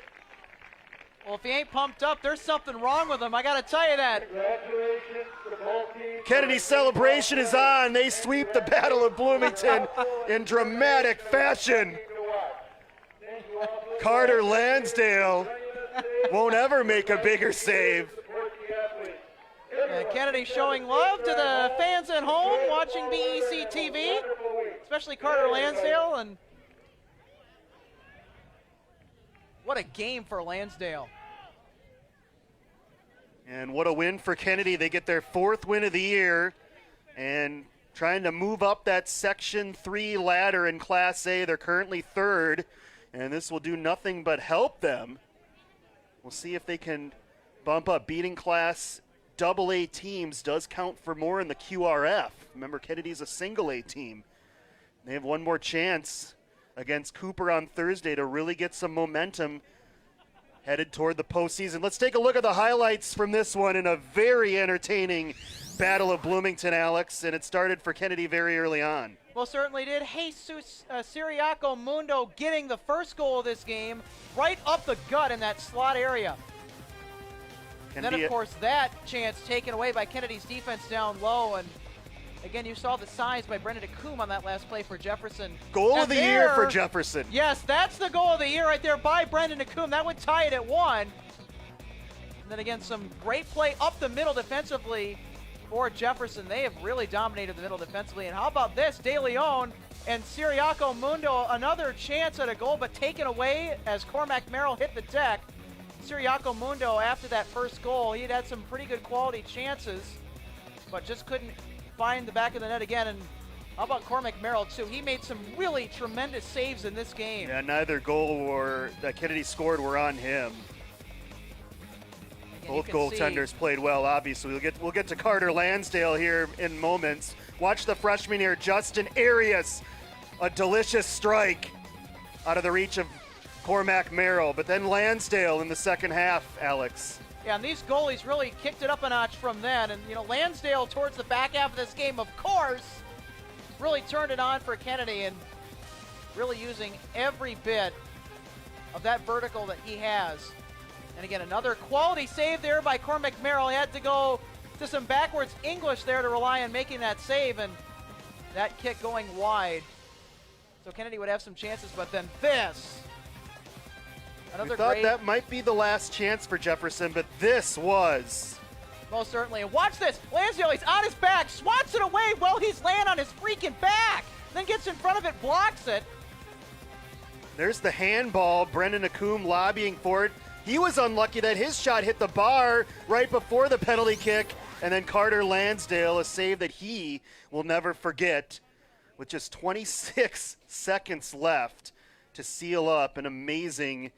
Well, if he ain't pumped up, there's something wrong with him. I got to tell you that. Kennedy's celebration is on. They sweep the Battle of Bloomington in dramatic fashion. Carter Lansdale won't ever make a bigger save. And Kennedy showing love to the fans at home watching BEC-TV, especially Carter Lansdale. And what a game for Lansdale. And what a win for Kennedy. They get their 4th win of the year and trying to move up that Section 3 ladder in Class A. They're currently 3rd, and this will do nothing but help them. We'll see if they can bump up. Beating Class AA teams does count for more in the QRF. Remember, Kennedy's a single A team. They have one more chance against Cooper on Thursday to really get some momentum headed toward the postseason. Let's take a look at the highlights from this one in a very entertaining Battle of Bloomington, Alex, and it started for Kennedy very early on. Well, certainly did. Jesus Siriaco Mundo getting the first goal of this game right up the gut in that slot area. And then, of course, that chance taken away by Kennedy's defense down low. And again, you saw the size by Brendan Acombe on that last play for Jefferson. Goal of the year for Jefferson. Yes, that's the goal of the year right there by Brendan Acombe. That would tie it at 1. And then again, some great play up the middle defensively for Jefferson. They have really dominated the middle defensively. And how about this? De Leon and Siriaco Mundo, another chance at a goal, but taken away as Cormac Merrill hit the deck. Siriaco Mundo, after that first goal, he'd had some pretty good quality chances, but just couldn't find the back of the net again. And how about Cormac Merrill, too? He made some really tremendous saves in this game. Yeah, neither goal that Kennedy scored were on him. Both goaltenders played well, obviously. We'll get to Carter Lansdale here in moments. Watch the freshman here, Justin Arias. A delicious strike out of the reach of Cormac Merrill. But then Lansdale in the second half, Alex. Yeah, and these goalies really kicked it up a notch from then. And, you know, Lansdale towards the back half of this game, of course, really turned it on for Kennedy and really using every bit of that vertical that he has. And again, another quality save there by Cormac Merrill. He had to go to some backwards English there to rely on making that save, and that kick going wide. So Kennedy would have some chances, but then this. We thought that might be the last chance for Jefferson, but this was. Most certainly. And watch this. Lansdale, he's on his back, swats it away while he's laying on his freaking back. Then gets in front of it, blocks it. There's the handball. Brendan Acombe lobbying for it. He was unlucky that his shot hit the bar right before the penalty kick. And then Carter Lansdale, a save that he will never forget, with just 26 seconds left to seal up an amazing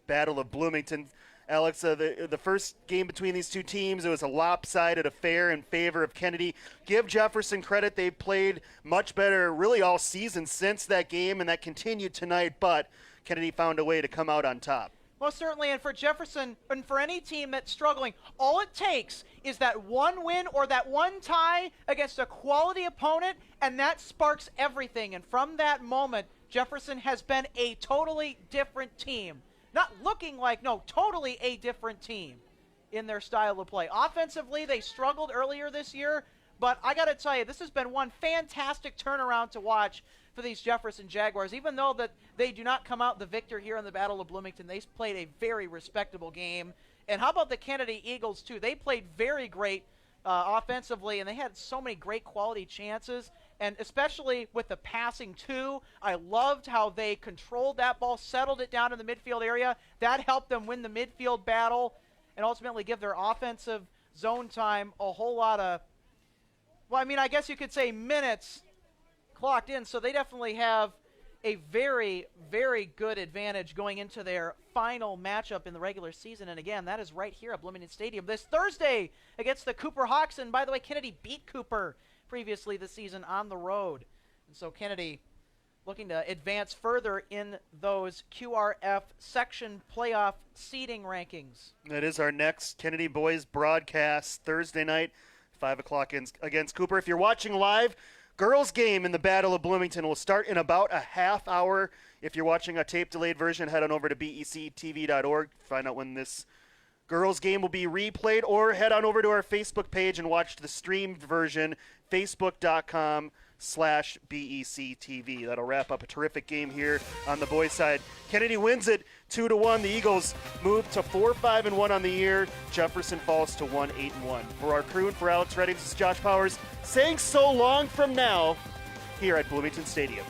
Battle of Bloomington. Alex, the first game between these two teams, it was a lopsided affair in favor of Kennedy. Give Jefferson credit. They've played much better really all season since that game, and that continued tonight, but Kennedy found a way to come out on top. Most certainly, and for Jefferson, and for any team that's struggling, all it takes is that one win or that one tie against a quality opponent, and that sparks everything. And from that moment, Jefferson has been a totally different team. Not looking like, no, totally a different team in their style of play. Offensively, they struggled earlier this year, but I got to tell you, this has been one fantastic turnaround to watch for these Jefferson Jaguars. Even though that they do not come out the victor here in the Battle of Bloomington, they played a very respectable game. And how about the Kennedy Eagles, too? They played very great offensively, and they had so many great quality chances. And especially with the passing, too, I loved how they controlled that ball, settled it down in the midfield area. That helped them win the midfield battle and ultimately give their offensive zone time a whole lot of, well, I mean, I guess you could say minutes clocked in. So they definitely have a very, very good advantage going into their final matchup in the regular season. And again, that is right here at Bloomington Stadium this Thursday against the Cooper Hawks. And by the way, Kennedy beat Cooper previously this season on the road. And so Kennedy looking to advance further in those QRF section playoff seeding rankings. That is our next Kennedy Boys broadcast Thursday night, 5 o'clock against Cooper. If you're watching live, girls game in the Battle of Bloomington will start in about a half hour. If you're watching a tape-delayed version, head on over to BEC-TV.org. Find out when this girls game will be replayed, or head on over to our Facebook page and watch the streamed version, facebook.com/BEC-TV. That'll wrap up a terrific game here on the boys' side. Kennedy wins it 2-1. The Eagles move to 4-5-1 on the year. Jefferson falls to 1-8-1. For our crew and for Alex Redding, this is Josh Powers saying so long from now here at Bloomington Stadium.